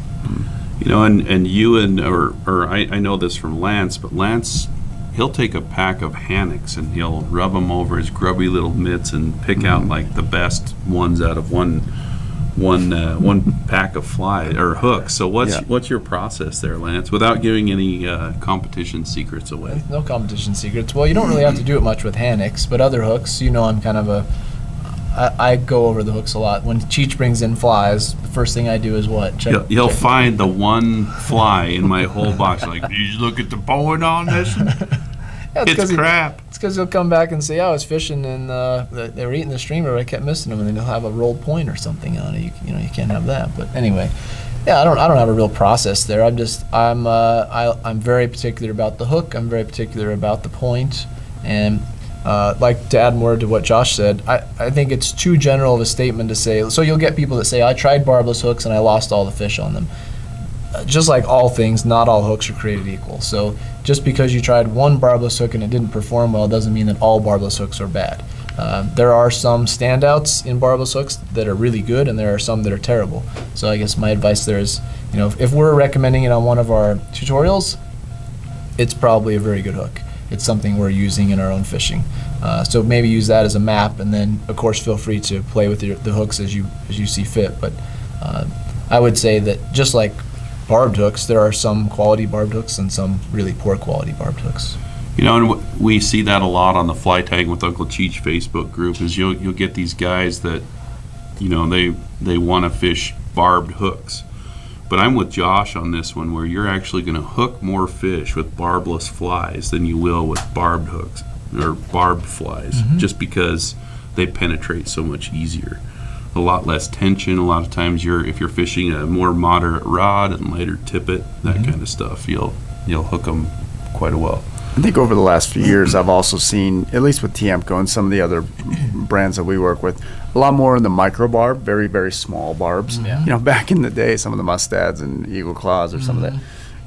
And you or I know this from Lance, but Lance, he'll take a pack of hammocks and he'll rub them over his grubby little mitts and pick out like the best ones out of one pack of fly or hooks. So what's your process there, Lance, without giving any competition secrets away? No competition secrets. Well, you don't really have to do it much with hammocks, but other hooks, I'm kind of I go over the hooks a lot. When Cheech brings in flies, the first thing I do is what? He'll find the one fly in my whole box. Like, did you look at the bowing on this? It's crap. It's because he'll come back and say, I was fishing and they were eating the streamer, but I kept missing them, and then he'll have a rolled point or something on it. You can't have that. But anyway, I don't have a real process there. I'm very particular about the hook. I'm very particular about the point, and like to add more to what Josh said, I think it's too general of a statement to say. So you'll get people that say, I tried barbless hooks and I lost all the fish on them. Just like all things, not all hooks are created equal. So just because you tried one barbless hook and it didn't perform well doesn't mean that all barbless hooks are bad. There are some standouts in barbless hooks that are really good, and there are some that are terrible. So I guess my advice there is, if we're recommending it on one of our tutorials, it's probably a very good hook. It's something we're using in our own fishing. So maybe use that as a map, and then of course feel free to play with the hooks as you see fit. But I would say that just like barbed hooks, there are some quality barbed hooks and some really poor quality barbed hooks. And we see that a lot on the Fly Tagging with Uncle Cheech Facebook group. Is you'll get these guys that they want to fish barbed hooks. But I'm with Josh on this one, where you're actually going to hook more fish with barbless flies than you will with barbed hooks or barbed flies, just because they penetrate so much easier. A lot less tension. A lot of times, if you're fishing a more moderate rod and lighter tippet, that kind of stuff, you'll hook them quite well. I think over the last few years, I've also seen, at least with Umpqua and some of the other brands that we work with, a lot more in the micro barb, very, very small barbs. Yeah. You know, back in the day, some of the Mustads and Eagle Claws or some of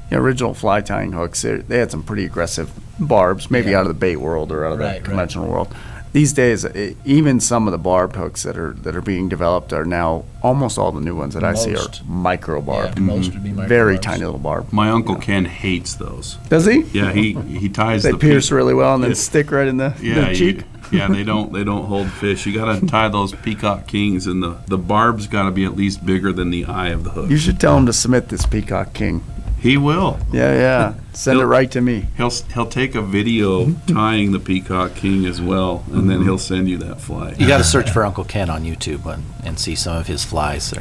the original fly tying hooks, they had some pretty aggressive barbs, maybe out of the bait world or out of the conventional world. These days, even some of the barbed hooks that are being developed are now, almost all the new ones that I see are micro barb. Yeah, most would be micro Very barbs. tiny little barb. My Uncle Ken hates those. Does he? Yeah, he ties They the pierce really well and then Yeah. stick right in the cheek. They don't hold fish. You got to tie those Peacock Kings, and the barb's got to be at least bigger than the eye of the hook. You should tell him to submit this Peacock King. He will. Yeah. Send it right to me. He'll take a video tying the Peacock King as well, and then he'll send you that fly. You got to search for Uncle Ken on YouTube and see some of his flies.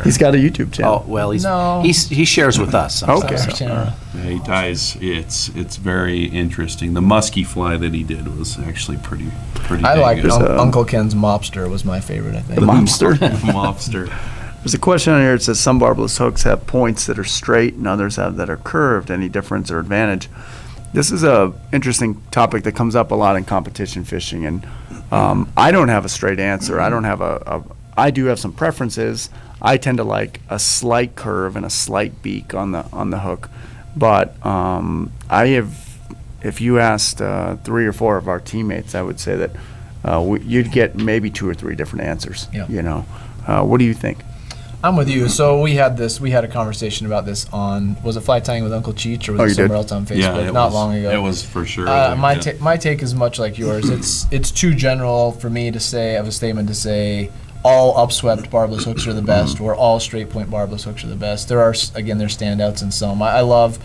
He's got a YouTube channel. Oh well, No. he shares with us. Some Okay. stuff, so. Yeah, he ties. It's very interesting. The musky fly that he did was actually pretty. I dang like good. Uncle Ken's Mobster was my favorite, I think. The Mobster. Mobster. There's a question on here. It says some barbless hooks have points that are straight and others have that are curved. Any difference or advantage? This is a interesting topic that comes up a lot in competition fishing, and I don't have a straight answer. I don't have I do have some preferences. I tend to like a slight curve and a slight beak on the hook, but I have. If you asked 3 or 4 of our teammates, I would say that you'd get maybe 2 or 3 different answers. Yeah. You know, what do you think? I'm with you. So we had a conversation about this on, was it Fly Tying with Uncle Cheech, or was Oh, it you somewhere did? else on Facebook? Yeah, it Not was, long ago. It was for sure. My take is much like yours. It's too general for me to say, of a statement to say, all upswept barbless hooks are the best, or all straight point barbless hooks are the best. There are, again, there's standouts in some. I love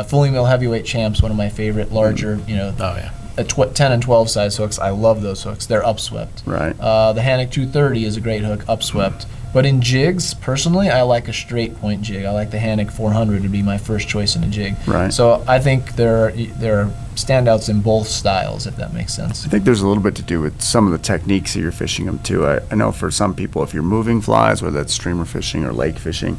Fully Mill Heavyweight Champs, one of my favorite larger, Oh yeah. 10 and 12 size hooks. I love those hooks. They're upswept. Right. The Hannock 230 is a great hook, upswept. But in jigs, personally, I like a straight point jig. I like the Hannock 400 to be my first choice in a jig. Right. So I think there are standouts in both styles, if that makes sense. I think there's a little bit to do with some of the techniques that you're fishing them too. I know for some people, if you're moving flies, whether that's streamer fishing or lake fishing,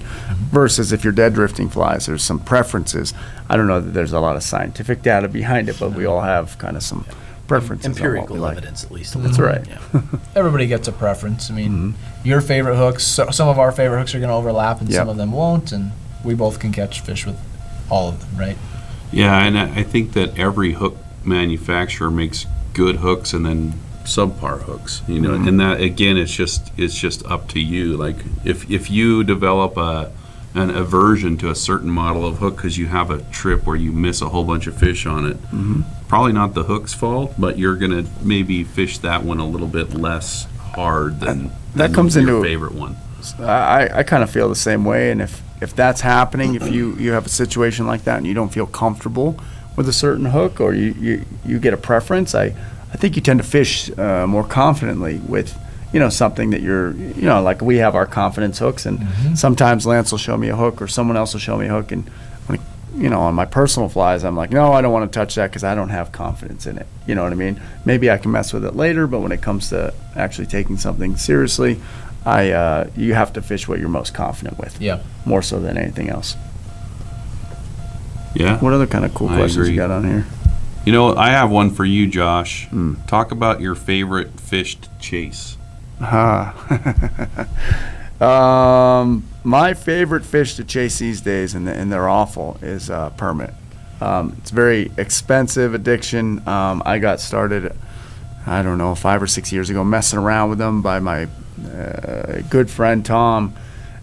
versus if you're dead drifting flies, there's some preferences. I don't know that there's a lot of scientific data behind it, but we all have kind of some preferences. on what we Empirical like. evidence, at least. That's right. Yeah. Everybody gets a preference. I mean, your favorite hooks, some of our favorite hooks are going to overlap and some Yep. of them won't, and we both can catch fish with all of them, right? Yeah, and I think that every hook manufacturer makes good hooks and then subpar hooks. And that again, it's just up to you. Like if you develop an aversion to a certain model of hook because you have a trip where you miss a whole bunch of fish on it, probably not the hook's fault, but you're gonna maybe fish that one a little bit less hard than comes your into- favorite one. I kind of feel the same way, and if that's happening, if you have a situation like that and you don't feel comfortable with a certain hook, or you get a preference, I think you tend to fish more confidently with something that you're like we have our confidence hooks, and sometimes Lance will show me a hook or someone else will show me a hook, and when on my personal flies I'm like, no, I don't want to touch that because I don't have confidence in it. You know what I mean? Maybe I can mess with it later, but when it comes to actually taking something seriously, you have to fish what you're most confident with. Yeah. More so than anything else. Yeah. What other kind of cool I questions agree. you got on here? I have one for you, Josh. Talk about your favorite fish to chase. My favorite fish to chase these days, and they're awful, is permit. It's very expensive addiction. I got started, I don't know, 5 or 6 years ago, messing around with them by my good friend Tom,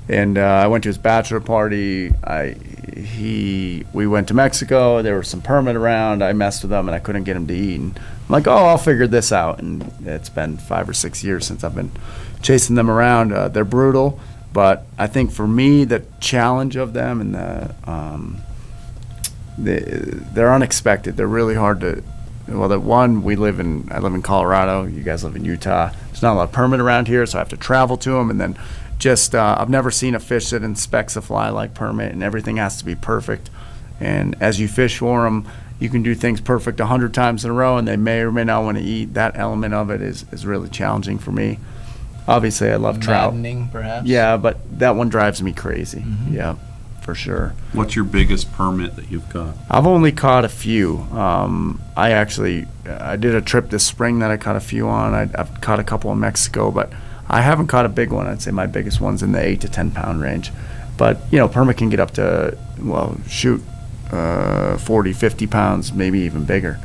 and I went to his bachelor party. We went to Mexico. There was some permit around. I messed with them, and I couldn't get him to eat. And I'm like, oh, I'll figure this out. And it's been 5 or 6 years since I've been chasing them around. They're brutal, but I think for me, the challenge of them and they're unexpected. They're really hard to. Well, I live in Colorado. You guys live in Utah. There's not a lot of permit around here, so I have to travel to them and then just I've never seen a fish that inspects a fly like Permit, and everything has to be perfect. And as you fish for them, you can do things perfect 100 times in a row, and they may or may not want to eat. That element of it is really challenging for me. Obviously, I love trout. Maddening, perhaps. Yeah, but that one drives me crazy. Yeah, for sure. What's your biggest permit that you've caught? I've only caught a few. I did a trip this spring that I caught a few on. I've caught a couple in Mexico, but I haven't caught a big one. I'd say my biggest one's in the 8 to 10 pound range. But, permit can get up to, 40, 50 pounds, maybe even bigger.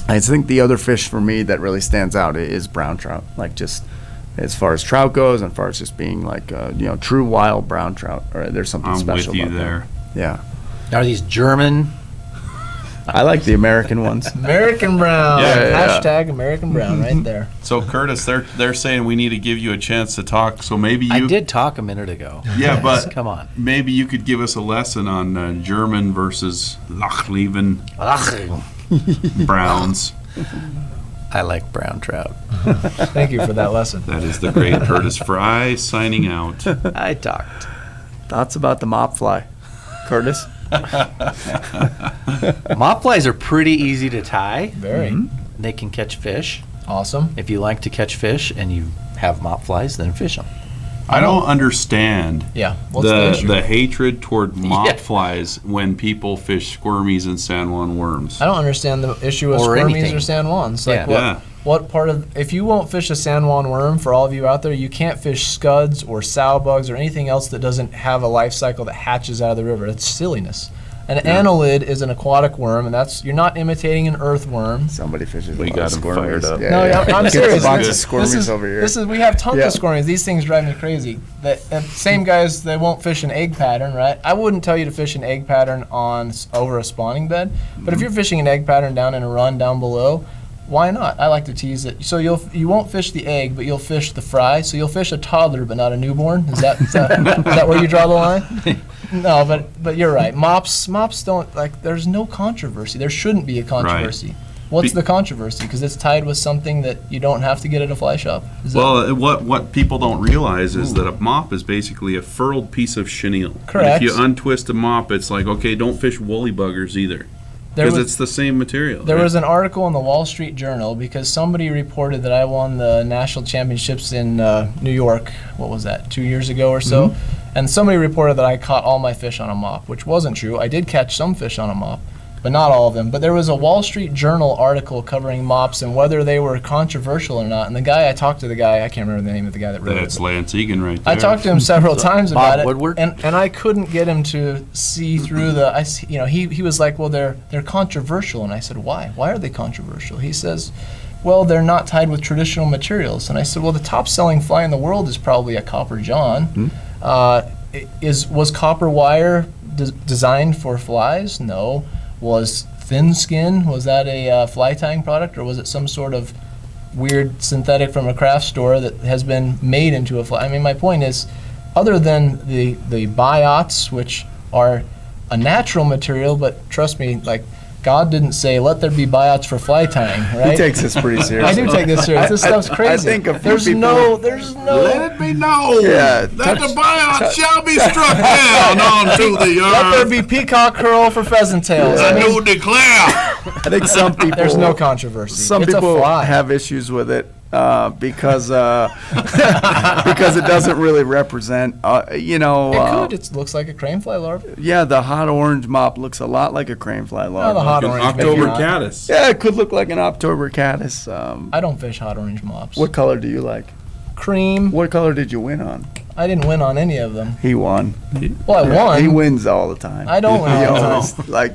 I think the other fish for me that really stands out is brown trout. Like, just as far as trout goes, and as far as just being like true wild brown trout, or there's something I'm special with you about there. that. Yeah, Are these German? I like the American ones. American brown. Yeah. Hashtag American brown right there. So Curtis, they're saying we need to give you a chance to talk. So maybe I you did talk a minute ago. Yeah, but Come on. maybe you could give us a lesson on German versus Lachleven browns. I like brown trout. Thank you for that lesson. That is the great Curtis Fry signing out. I talked. Thoughts about the mop fly, Curtis? Mop flies are pretty easy to tie. Very. They can catch fish. Awesome. If you like to catch fish and you have mop flies, then fish them. I don't understand Yeah. What's the issue? the hatred toward mop Yeah. flies when people fish squirmies and San Juan worms. I don't understand the issue with Or squirmies anything. or San Juans. Like Yeah. what part of, if you won't fish a San Juan worm, for all of you out there, you can't fish scuds or sow bugs or anything else that doesn't have a life cycle that hatches out of the river. That's silliness. An annelid is an aquatic worm, and you're not imitating an earthworm. Somebody fishes. We a lot got of 'em squirmies. fired up. Yeah, No, yeah. I'm Gets serious. a bunch of This squirmies is- over here. we have tons Yeah. of squirmies. These things drive me crazy. And same guys, they won't fish an egg pattern, right? I wouldn't tell you to fish an egg pattern over a spawning bed, but if you're fishing an egg pattern down in a run down below, why not? I like to tease it. So you won't fish the egg, but you'll fish the fry. So you'll fish a toddler, but not a newborn. Is that where you draw the line? No, but you're right. Mops don't, like, there's no controversy. There shouldn't be a controversy. What's the controversy? Because it's tied with something that you don't have to get at a fly shop. Well, what people don't realize is that a mop is basically a furled piece of chenille. And Correct. if you untwist a mop, it's like, okay, don't fish woolly buggers either. Because it's the same material. There right? was an article in the Wall Street Journal because somebody reported that I won the national championships in New York. What was that, 2 years ago or so? And somebody reported that I caught all my fish on a mop, which wasn't true. I did catch some fish on a mop, but not all of them. But there was a Wall Street Journal article covering mops and whether they were controversial or not. And I talked to the guy, I can't remember the name of the guy that wrote That's it. Lance Egan right there. I talked to him several times Bob about it, Woodward? and I couldn't get him to see through he was like, well, they're controversial, and I said, why? Why are they controversial? He says, well, they're not tied with traditional materials, and I said, well, the top-selling fly in the world is probably a copper john. Was copper wire designed for flies? No. Was thin skin, was that a fly tying product, or was it some sort of weird synthetic from a craft store that has been made into a fly? I mean, my point is, other than the biots, which are a natural material, but trust me, like, God didn't say, let there be biots for fly tying, right? He takes this pretty seriously. I do take this serious. This stuff's crazy. I think a few there's people- no. Let it be known Yeah, that the buyout shall be struck down onto the Let there earth. be peacock curl for pheasant tails. I I mean, do declare. I think some people. there's no controversy. Some it's people a fly. have issues with it because because it doesn't really represent. It could. It looks like a crane fly larva. Yeah, the hot orange mop looks a lot like a crane fly larva. the hot An orange. maybe October not. caddis. Yeah, it could look like an October caddis. I don't fish hot orange mops. What color do you like? Cream. What color did you win on? I didn't win on any of them. He won. Well, I won. He wins all the time. I don't win He all the time. always, like,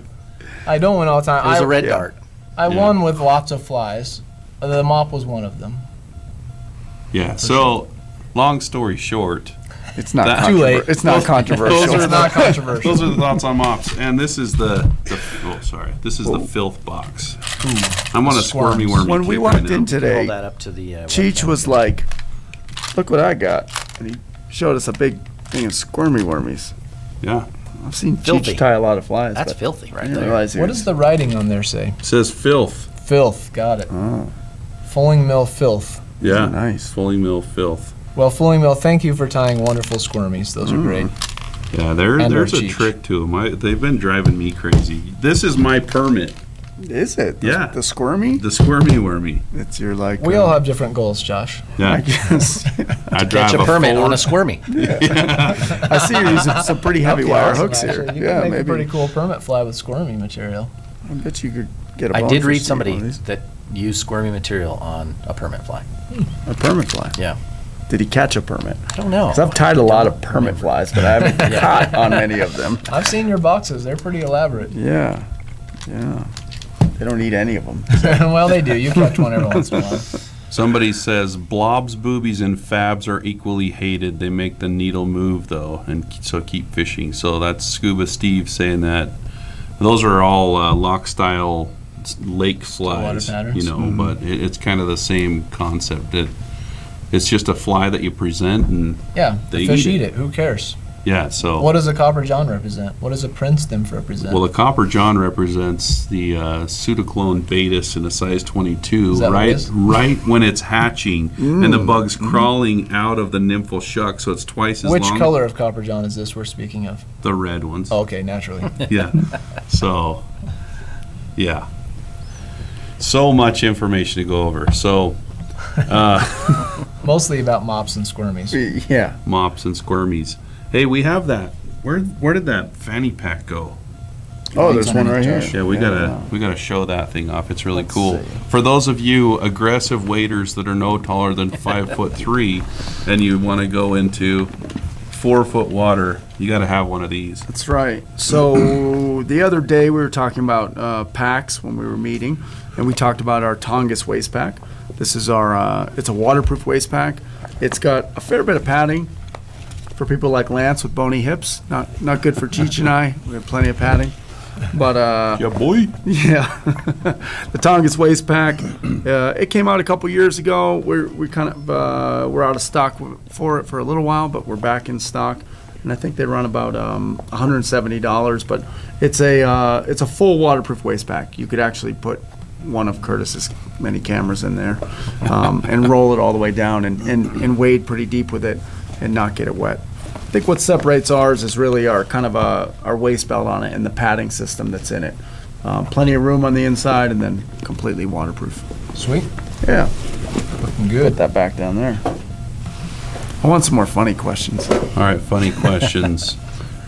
I don't win all the time. It was a red yeah. dart. I Yeah. won with lots of flies. The mop was one of them. Yeah. So, long story short, it's not That- Too late. It's not controversial. those are It's not controversial. those are the thoughts on mops. And this is the filth box. I'm on a squirmy Squirms. wormy When we kick walked right now. in today, Hold that up to the. Cheech webcam. was like, "Look what I got," and he showed us a big thing of squirmy wormies. Yeah. I've seen Filthy. Cheech tie a lot of flies. That's but filthy I right didn't there. realize he What was- does the writing on there say? It says filth. Filth. Got it. Oh, Fulling mill filth. Yeah. nice. Fully mill filth. Well, Fulling Mill, thank you for tying wonderful squirmies. Those are great. Yeah, And there's a Cheech. trick to them. They've been driving me crazy. This is my permit, Is it? Yeah. The squirmy? the squirmy wormy. It's your like. We all have different goals, Josh. I Yeah, guess. I Get drive your a permit on Ford. a squirmy. I see you're using some pretty heavy wire Awesome, hooks here. actually. You Yeah, can make a pretty maybe. cool permit fly with squirmy material. I bet you could get a I bunker did read seat somebody one of these. that used squirmy material on a permit fly. A permit fly. Yeah. Did he catch a permit? I don't know. 'Cause I've tied a lot of permit flies, but I haven't caught on many of them. I've seen your boxes. They're pretty elaborate. Yeah, yeah. They don't need any of them. Well, they do. You catch one every once in a while. Somebody says blobs, boobies, and fabs are equally hated. They make the needle move though, and so keep fishing. So that's Scuba Steve saying that. Those are all lock style lake flies, patterns. you know, but it's kind of the same concept. It's just a fly that you present, and Yeah, They the fish eat eat it. it. Who cares? yeah. So What does a copper john represent? What does a prince nymph represent? well, the copper john represents the pseudoclone Baetis in a size 22, Is that what it right? is? Right when it's hatching, and the bug's crawling out of the nymphal shuck, so it's twice as Which long. color of copper john is this we're speaking of? The red ones. Oh, okay, naturally. Yeah. So, yeah. So much information to go over. So, Mostly about mops and squirmies. Yeah. mops and squirmies. Hey, we have that. Where did that fanny pack go? Oh, there's one right here. Yeah, we gotta show that thing off. It's really Let's cool. see. For those of you aggressive waders that are no taller than 5'3", and you want to go into 4-foot water, you got to have one of these. That's right. So the other day we were talking about packs when we were meeting, and we talked about our Tongass waist pack. This is our, it's a waterproof waist pack. It's got a fair bit of padding for people like Lance with bony hips. Not good for Cheech and I. We have plenty of padding. But Yeah, boy. yeah, the Tongass waist pack. It came out a couple years ago. We're kind of we're out of stock for it for a little while, but we're back in stock. And I think they run about $170. But it's a full waterproof waist pack. You could actually put one of Curtis's many cameras in there and roll it all the way down and wade pretty deep with it and not get it wet. I think what separates ours is really our kind of our waist belt on it and the padding system that's in it. Plenty of room on the inside and then completely waterproof. Sweet. Yeah, Looking good. put that back down there. I want some more funny questions. All right, funny questions.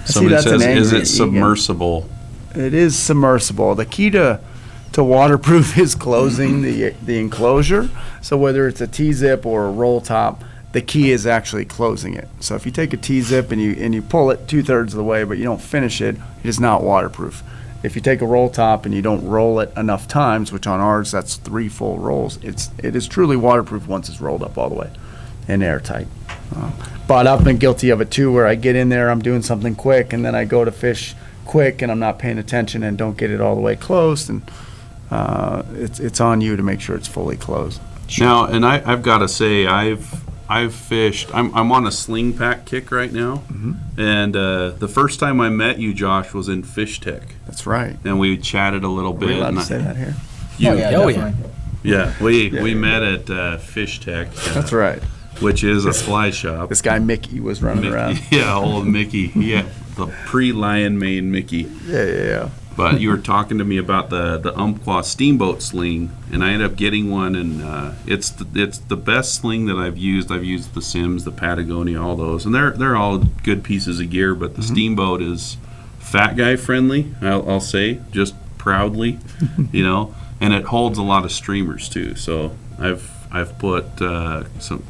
see Somebody that's an says, "Is angry it Egan." submersible?" It is submersible. The key to waterproof is closing the enclosure. So whether it's a T-zip or a roll top, the key is actually closing it. So if you take a T-zip and you pull it 2/3 of the way, but you don't finish it, it is not waterproof. If you take a roll top and you don't roll it enough times, which on ours that's 3 full rolls, it is truly waterproof once it's rolled up all the way and airtight. But I've been guilty of it too, where I get in there, I'm doing something quick, and then I go to fish quick, and I'm not paying attention and don't get it all the way closed, and it's on you to make sure it's fully closed. Now, and I've got to say, I've fished. I'm on a sling pack kick right now, and the first time I met you, Josh, was in Fish Tech, That's right. and we chatted a little Are bit. we allowed and to say that here? You, Oh, yeah, Oh, yeah. definitely. yeah, we Yeah. met at Fish Tech, That's right. which is a fly shop. This guy Mickey was running around. Yeah, old Mickey. Yeah, the pre-lion mane Mickey. Yeah. But you were talking to me about the Umpqua Steamboat sling, and I ended up getting one, and it's the best sling that I've used. I've used the Sims, the Patagonia, all those, and they're all good pieces of gear. But the Steamboat is fat guy friendly. I'll say just proudly, you know, and it holds a lot of streamers too. So I've put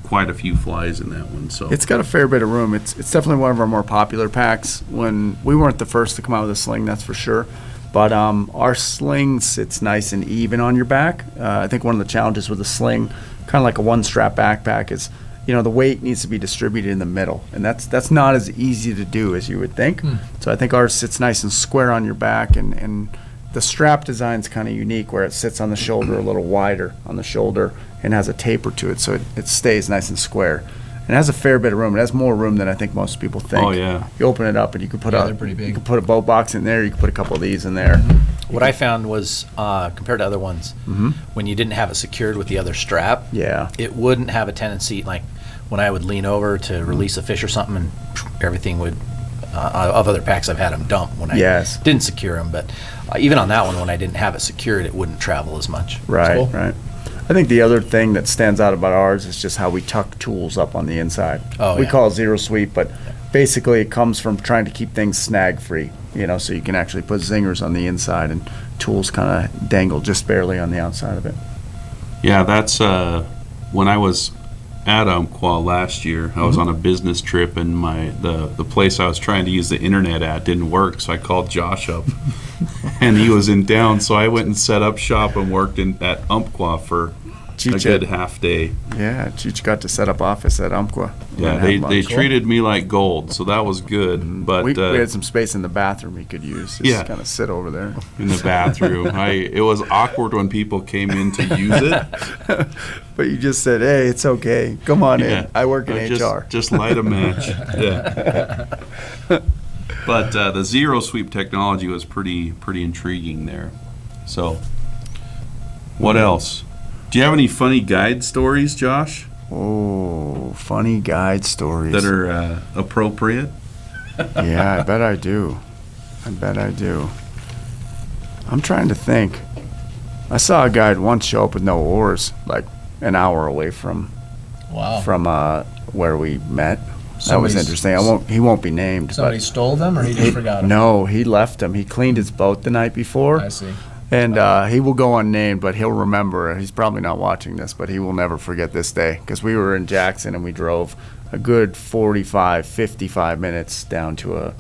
quite a few flies in that one. So It's got a fair bit of room. It's definitely one of our more popular packs. When we weren't the first to come out with a sling, that's for sure. But our sling sits nice and even on your back. I think one of the challenges with a sling, kind of like a one-strap backpack, is the weight needs to be distributed in the middle, and that's not as easy to do as you would think. So I think ours sits nice and square on your back, and the strap design's kind of unique, where it sits on the shoulder a little wider on the shoulder and has a taper to it, so it stays nice and square. And it has a fair bit of room. It has more room than I think most people think. Oh, yeah. You open it up and you can put they're pretty big. You can put a boat box in there. You can put a couple of these in there. What I found was, compared to other ones, when you didn't have it secured with the other strap, Yeah. it wouldn't have a tendency, like when I would lean over to release a fish or something, and everything would, of other packs I've had them dump when I Yes. didn't secure them. But even on that one, when I didn't have it secured, it wouldn't travel as much. Right, Cool. right. I think the other thing that stands out about ours is just how we tuck tools up on the inside. Oh, We yeah. call it zero sweep, but basically it comes from trying to keep things snag free, so you can actually put zingers on the inside and tools kind of dangle just barely on the outside of it. Yeah, that's when I was at Umpqua last year. I was on a business trip, and the place I was trying to use the internet at didn't work, so I called Josh up, and he was in town. So I went and set up shop and worked at Umpqua for a Cheech good had- half day. Yeah, Cheech got to set up office at Umpqua. Yeah, And they have lunch. treated me like gold, so that was good. But we had some space in the bathroom he could use. Just Yeah. kind of sit over there. in the bathroom, it was awkward when people came in to use it. But you just said, hey, it's okay. Come on Yeah. in. I work in just, HR. Just light a match. Yeah. But the zero sweep technology was pretty intriguing there. So, what else? Do you have any funny guide stories, Josh, Oh, funny guide stories. that are appropriate? Yeah, I bet I do. I'm trying to think. I saw a guide once show up with no oars, like an hour away from Wow. where we met. That was Somebody's- interesting. He won't be named. Somebody But stole them, or he just forgot them? no, he left them. He cleaned his boat the night before. I see. And he will go unnamed, but he'll remember. He's probably not watching this, but he will never forget this day. Because we were in Jackson and we drove a good 45, 55 minutes down to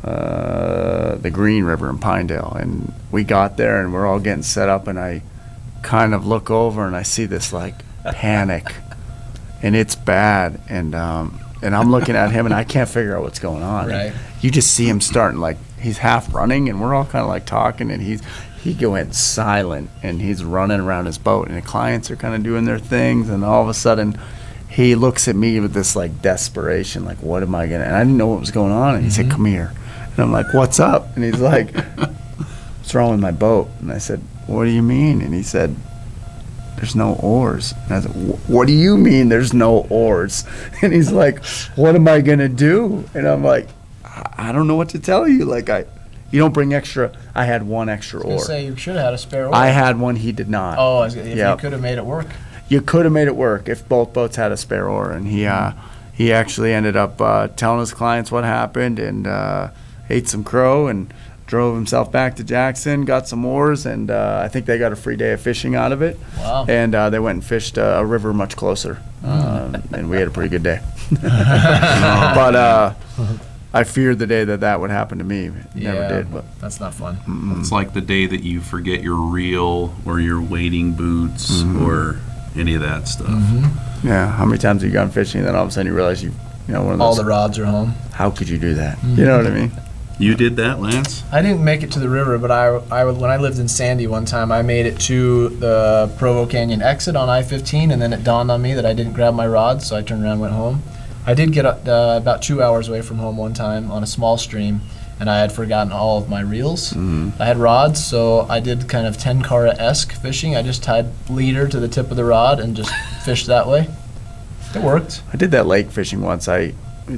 the Green River in Pinedale. And we got there and we're all getting set up, and I kind of look over and I see this like panic. And it's bad. And I'm looking at him and I can't figure out what's going on. Right. You just see him starting, like, he's half running, and we're all kind of like talking, and he went silent, and he's running around his boat, and the clients are kind of doing their things, and all of a sudden he looks at me with this like desperation, like, what am I gonna, and I didn't know what was going on, and he said, come here. And I'm like, what's up? And he's like, what's wrong with my boat? And I said, what do you mean? And he said, there's no oars. And I said, what do you mean there's no oars? And he's like, what am I gonna do? And I'm like, I don't know what to tell you. Like, you don't bring extra. I had one extra I was gonna oar. say you should have had a spare oar. I had one, he did not. Oh, if you Yep. could have made it work. You could have made it work if both boats had a spare oar. And he actually ended up telling his clients what happened, and ate some crow and drove himself back to Jackson, got some oars, and I think they got a free day of fishing out of it. Wow. And they went and fished a river much closer, and we had a pretty good day. But I feared the day that would happen to me. It never Yeah, did. But that's not fun. It's like the day that you forget your reel or your wading boots or any of that stuff. yeah, how many times have you gone fishing, and then all of a sudden you realize one of All those. the rods are home. How could you do that? You know what I mean? You did that, Lance? I didn't make it to the river, but when I lived in Sandy one time, I made it to the Provo Canyon exit on I-15, and then it dawned on me that I didn't grab my rods, so I turned around and went home. I did get about 2 hours away from home one time on a small stream, and I had forgotten all of my reels. I had rods, so I did kind of Tenkara-esque fishing. I just tied leader to the tip of the rod and just fished that way. It worked. I did that lake fishing once.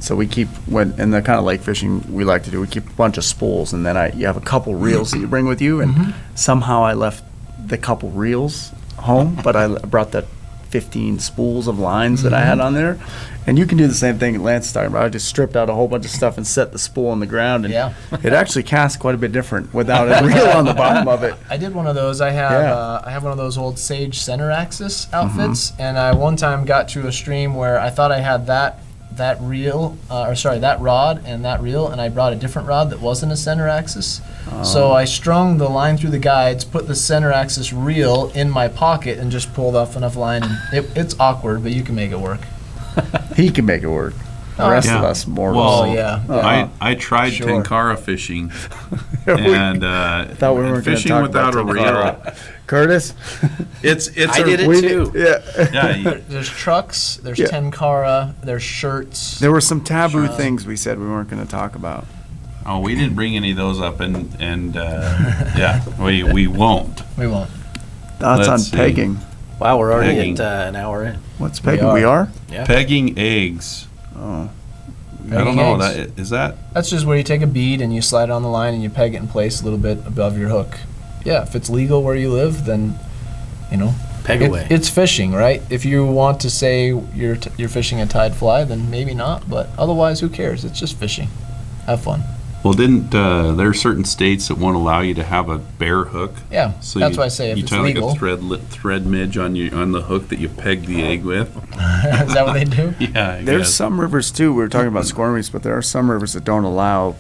So we keep, in the kind of lake fishing we like to do, we keep a bunch of spools, and then you have a couple reels that you bring with you, and somehow I left the couple reels home, but I brought the 15 spools of lines that I had on there. And you can do the same thing Lance is talking about. I just stripped out a whole bunch of stuff and set the spool on the ground, and Yeah. it actually casts quite a bit different without a reel on the bottom of it. I did one of those. I have one of those old Sage center axis outfits, and I one time got to a stream where I thought I had that reel, that rod and that reel, and I brought a different rod that wasn't a center axis. So I strung the line through the guides, put the center axis reel in my pocket, and just pulled off enough line. And it's awkward, but you can make it work. He can make it work. The rest of Yeah. us mortals. Well, yeah. I tried Sure. Tenkara fishing, and thought we weren't gonna fishing talk without a about reel. Tenkara. Curtis? It's I did it too. Yeah. Yeah, There's trucks, there's Yeah. Tenkara, there's shirts. There were some taboo things we said we weren't going to talk about. oh, we didn't bring any of those up, and yeah, we won't. We won't. Thoughts on Let's see. pegging. Wow, we're already Pegging. at an hour in. What's pegging? We are? Yeah. Pegging eggs. Oh. I don't know. eggs. Is that? That's just where you take a bead and you slide it on the line and you peg it in place a little bit above your hook. Yeah, if it's legal where you live, then, Peg away. it's fishing, right? If you want to say you're fishing a tide fly, then maybe not. But otherwise, who cares? It's just fishing. Have fun. Well, didn't there are certain states that won't allow you to have a bare hook? Yeah, So that's you, why I say if you it's tie legal. like a thread midge on the hook that you peg the egg with. Is that what they do? Yeah, I There's guess. some rivers too. We were talking about squirm reefs, but there are some rivers that don't allow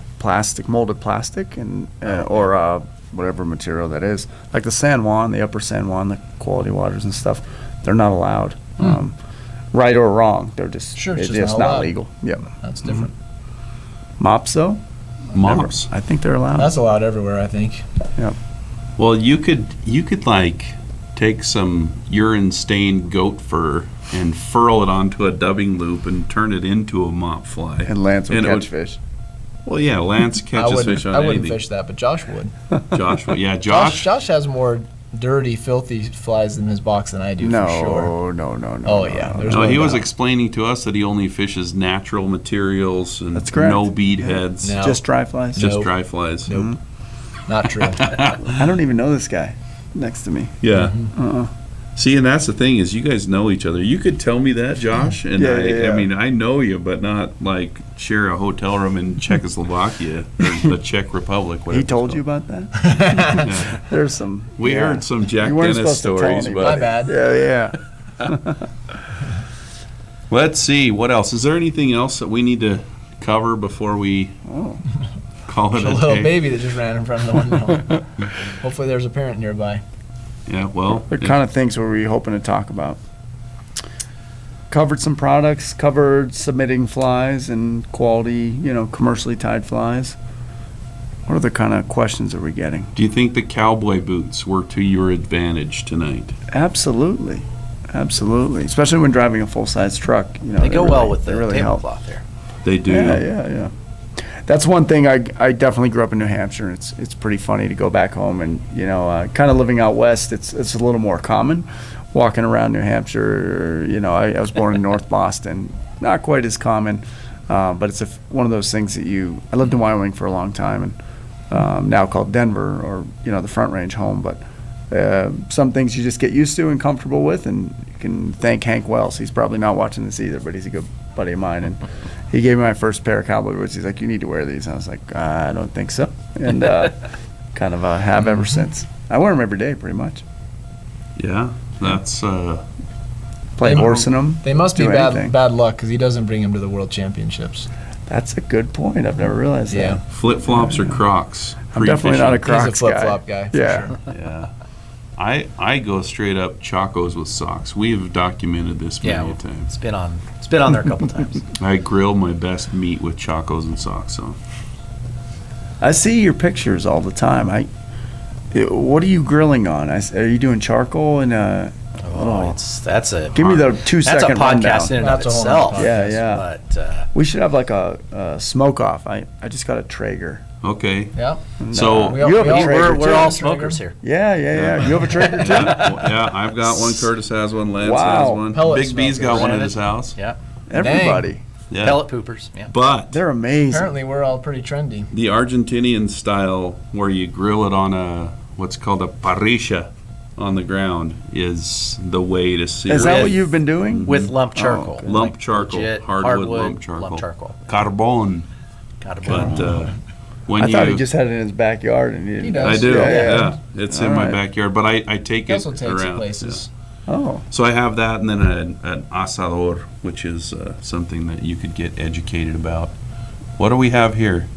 molded plastic, and or whatever material that is. Like the San Juan, the Upper San Juan, the quality waters and stuff. They're not allowed. Right or wrong, they're just Sure, it's it's just just not not allowed. legal. Yep. That's different. Mops though, Mops. I think they're allowed. That's allowed everywhere, I think. Well, you could like take some urine stained goat fur and furl it onto a dubbing loop and turn it into a mop fly. And Lance would And it catch would- fish. Well, yeah, Lance catches fish on I wouldn't anything. fish that, but Josh would. Josh, yeah, Josh has more dirty, filthy flies in his box than I do, No, for sure. no. Oh, yeah, there's No, no he was doubt. explaining to us that he only fishes natural materials and That's correct. no bead heads, No. Just dry flies. just Nope. dry flies. Nope. Not true. I don't even know this guy next to me. Yeah. Uh-uh. See, and that's the thing is, you guys know each other. You could tell me that, Josh, and Yeah. I mean, I know you, but not like share a hotel room in Czechoslovakia or the Czech Republic. He told you about that? Yeah. There's some. We yeah. heard some Jack You weren't Dennis supposed to tell stories, anybody. My but bad. Yeah. let's see what else. Is there anything else that we need to cover before we Oh. call it A a little day? baby that just ran in front of the window. Hopefully there's a parent nearby. Yeah, well, What kind of things were we hoping to talk about? Covered some products, covered submitting flies and quality, commercially tied flies. What other kind of questions are we getting? do you think the cowboy boots were to your advantage tonight? Absolutely. Absolutely. Especially when driving a full-size truck. They go well with they the really help. tablecloth there. They do. Yeah. That's one thing. I definitely grew up in New Hampshire. It's pretty funny to go back home and kind of living out west. It's a little more common, walking around New Hampshire. I was born in North Boston, not quite as common, but it's one of those things that I lived in Wyoming for a long time, and now called Denver, or the Front Range home. But some things you just get used to and comfortable with, and you can thank Hank Wells. He's probably not watching this either, but he's a good buddy of mine, and he gave me my first pair of cowboy boots. He's like, "You need to wear these." And I was like, "I don't think so," and kind of have ever since. I wear them every day, pretty much. Yeah, that's Play horse in them. They must be do anything. bad luck because he doesn't bring him to the World Championships. That's a good point. I've never realized Yeah. that. flip flops or Crocs. I'm definitely not a Pre-fishing. Crocs He's a flip-flop guy, for yeah. sure. Yeah. I go straight up Chacos with socks. We've documented this many Yeah, a time. it's been on there a couple times. I grill my best meat with Chacos and socks on. I see your pictures all the time. What are you grilling on? Are you doing charcoal and Oh, that's a Give me the that's 2-second a podcast rundown. in and That's of a whole itself. nother Yeah. But We should have like a smoke off. I just got a Traeger. Okay. Yeah. So We all- you have we a all- Traeger we're too. all smokers here. Yeah. You have a Traeger too? yeah, I've got one. Curtis has one. Lance Wow. has one. Pellet Big B's got smokers. one at his house. Yeah. Everybody. Yeah. Pellet poopers. Yeah. But They're amazing. Apparently we're all pretty trendy. the Argentinian style, where you grill it on what's called a parrilla on the ground, is the way to sear Is that it. what you've been doing? With lump charcoal. okay. Lump Like charcoal, legit hardwood lump charcoal. Carbon. Got a But when I you, thought he just had it in his backyard and he didn't. He does. I do. Yeah. Yeah, it's in All my right. backyard, but I take He it also takes around. it places. Oh, So I have that, and then an asador, which is something that you could get educated about. What do we have here?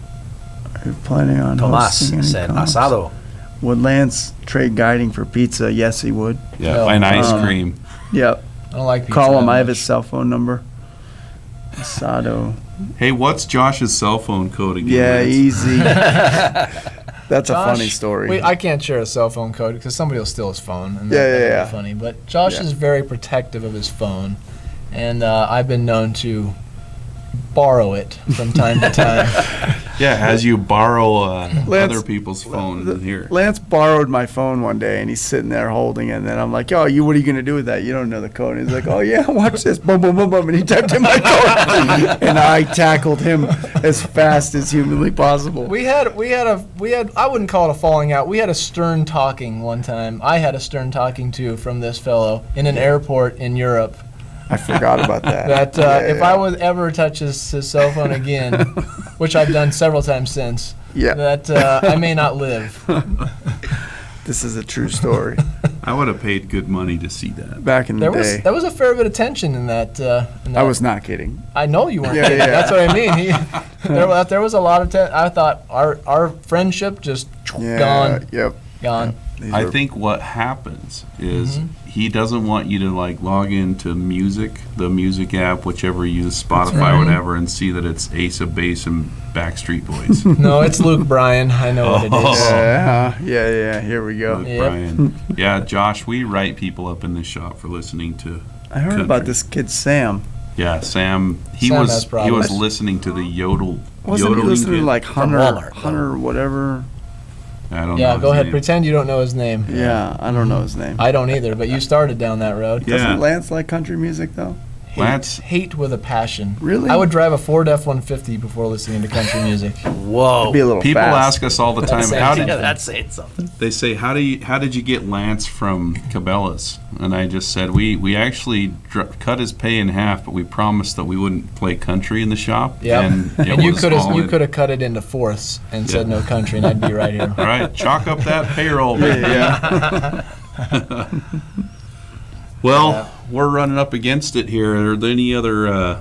are you planning on hosting Tongass any said comps? asado. Would Lance trade guiding for pizza? Yes, he would. Yeah, No. and ice cream. Yep. I don't like pizza Call him. that I have much. his cell phone number. Asado. Hey, what's Josh's cell phone code again? Yeah, Lance? easy. That's a Josh- funny story. Wait, I can't share a cell phone code because somebody will steal his phone. And Yeah, that'd yeah. be funny. But Josh Yeah. is very protective of his phone, and I've been known to borrow it from time to time. Yeah, as you borrow Lance- other people's phone in here. Lance borrowed my phone one day, and he's sitting there holding it. And then I'm like, "Oh, what are you gonna do with that? You don't know the code." And he's like, "Oh yeah, watch this, boom, boom, boom, boom," and he typed in my code, and I tackled him as fast as humanly possible. We had I wouldn't call it a falling out. We had a stern talking one time. I had a stern talking too from this fellow in an airport in Europe. I forgot about that. If I would ever touch his cell phone again, which I've done several times since, that I may not live. This is a true story. I would have paid good money to see that. Back in the day, There was a fair bit of tension in that. I was not kidding. I know you weren't. Yeah, kidding. yeah. That's what I mean. There was a lot of. I thought our friendship just gone. Yep. Gone. I think what happens is he doesn't want you to like log into the music app, whichever you use, Spotify or whatever, and see that it's Ace of Base and Backstreet Boys. No, it's Luke Bryan. I know what it is. Yeah. Here we go. Luke Yep. Bryan. Yeah, Josh, we write people up in this shop for listening to. I heard about this kid Sam. Yeah, Sam. He Sam was has problems. listening to the Wasn't he yodeling listening to kid. like From Hunter, Walmart. whatever? I don't know. Yeah, his go ahead. name. Pretend you don't know his name. Yeah, I don't know his name. I don't either, but you started down that road. Yeah. Doesn't Lance like country music though? Lance. Hate with a passion. Really? I would drive a Ford F-150 before listening to country music. Whoa. Be a little People fast. ask us all the time, That's how saying did That's saying something. they say how did you get Lance from Cabela's? And I just said we actually cut his pay in half, but we promised that we wouldn't play country in the shop. Yeah, and you was could all in. have cut it into fourths and said no country, and I'd be right here. All right, chalk up that payroll. baby. Well, we're running up against it here. Are there any other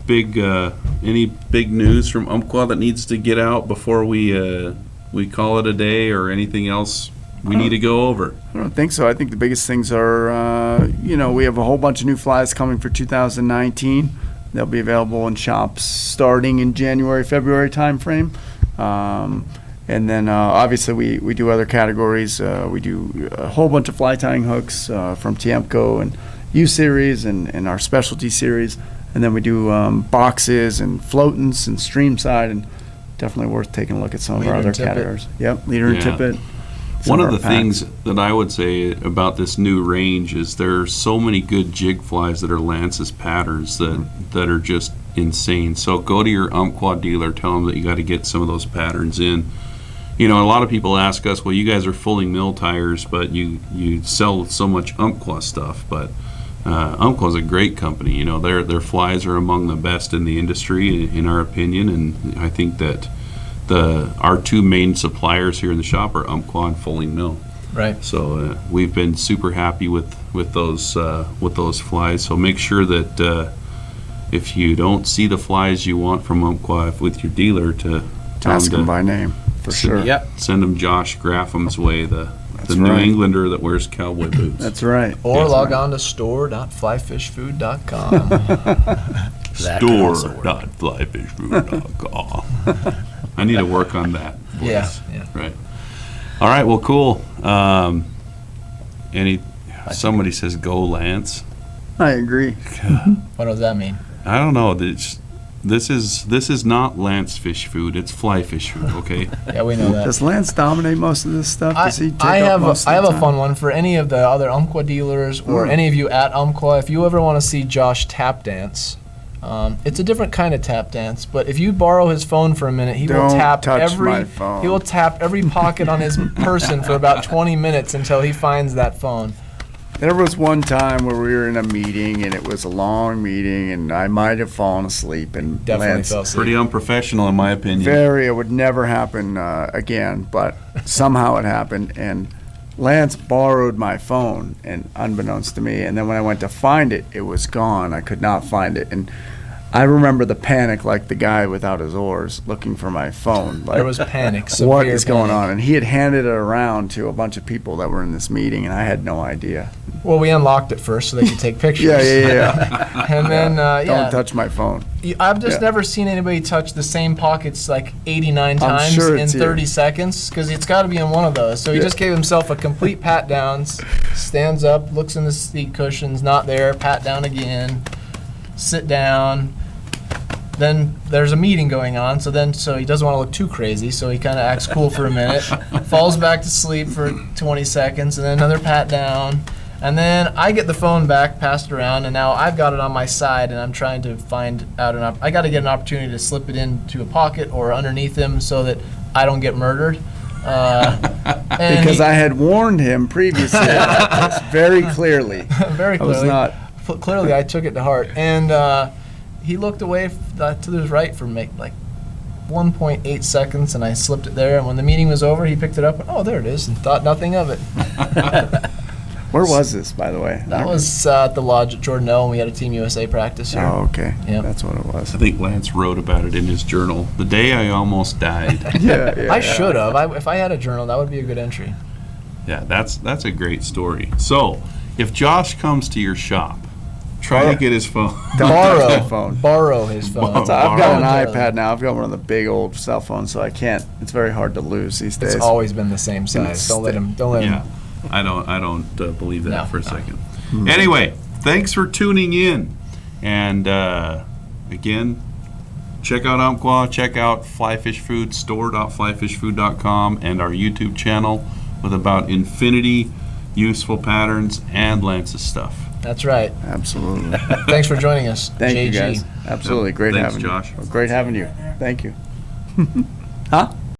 big news from Umpqua that needs to get out before we call it a day, or anything else we need to go over? I don't think so. I think the biggest things are, we have a whole bunch of new flies coming for 2019. They'll be available in shops starting in January, February timeframe. And then obviously we do other categories. We do a whole bunch of fly tying hooks from Tiemco and U-Series and our specialty series. And then we do boxes and floatants and stream side, and definitely worth taking a look at some of our Leader other and tippet. categories. Yep, leader and Yeah. tippet. One Some of our the packs. things that I would say about this new range is there's so many good jig flies that are Lance's patterns that are just insane. So go to your Umpqua dealer, tell them that you got to get some of those patterns in. A lot of people ask us, well, you guys are fully mill tires, but you sell so much Umpqua stuff. But Umpqua is a great company. Their flies are among the best in the industry, in our opinion, and I think that our two main suppliers here in the shop are Umpqua and Fulling Mill. Right. So we've been super happy with those flies. So make sure that if you don't see the flies you want from Umpqua with your dealer, to tell Ask them to by name, for sure. Yep. send them Josh Graffam's way, the That's New right. Englander that wears cowboy boots. That's right. Or Yes. log on to store.flyfishfood.com. That could also work. Store.flyfishfood.com. I need to work on that voice. Yeah. Right. All right. Well, cool. Somebody says go Lance. I agree. What does that mean? I don't know. This is not Lance fish food. It's fly fish food. Okay. Yeah, we know that. Does Lance dominate most of this stuff? Does he take I up have most I of have the a time? fun one for any of the other Umpqua dealers or any of you at Umpqua. If you ever want to see Josh tap dance, it's a different kind of tap dance. But if you borrow his phone for a minute, he will Don't tap touch my phone. he will tap every pocket on his person for about 20 minutes until he finds that phone. There was one time where we were in a meeting, and it was a long meeting, and I might have fallen asleep. And Definitely Lance, fell asleep. Pretty unprofessional, in my opinion. it would never happen again, but somehow it happened. And Lance borrowed my phone, and unbeknownst to me, and then when I went to find it, it was gone. I could not find it, and I remember the panic, like the guy without his oars, looking for my phone. Like, There was panic. what severe is going panic. on? And he had handed it around to a bunch of people that were in this meeting, and I had no idea. Well, we unlocked it first so they could take pictures. Yeah. And then, Don't touch my phone. I've just Yeah. never seen anybody touch the same pockets like 89 times sure in it's 30 you. seconds, because it's got to be in one of those. So he Yeah. just gave himself a complete pat down, stands up, looks in the seat cushions, not there, pat down again, sit down. then there's a meeting going on, so he doesn't want to look too crazy, so he kind of acts cool for a minute, falls back to sleep for 20 seconds, and then another pat down, and then I get the phone back, passed around, and now I've got it on my side, and I'm trying to find out I got to get an opportunity to slip it into a pocket or underneath him so that I don't get murdered. Because I had warned him previously about this very clearly. Very I was clearly. not. Clearly, I took it to heart, and he looked away to his right for like 1.8 seconds, and I slipped it there. And when the meeting was over, he picked it up, and oh, there it is, and thought nothing of it. Where was this, by the way? That was at the lodge at Jordanelle, and we had a Team USA practice here. Oh, okay. Yep. That's what it was. I think Lance wrote about it in his journal. The day I almost died. Yeah, I should have. If I had a journal, that would be a good entry. Yeah, that's a great story. So, if Josh comes to your shop, try to get his phone. Borrow his phone. I've got an Borrow. iPad now. I've got one of the big old cell phones, so I can't. It's very hard to lose these days. It's always been the same size. Don't let him. Yeah, I don't believe that No. for a second. Anyway, thanks for tuning in, and again, check out Umpqua, check out Fly Fish Food, store.flyfishfood.com, and our YouTube channel with about infinity useful patterns and Lance's stuff. That's right. Absolutely. Thanks for joining us. Thank you, JG. guys. Absolutely. Great Thanks, having Josh. you. Great having you. Thank you. Huh?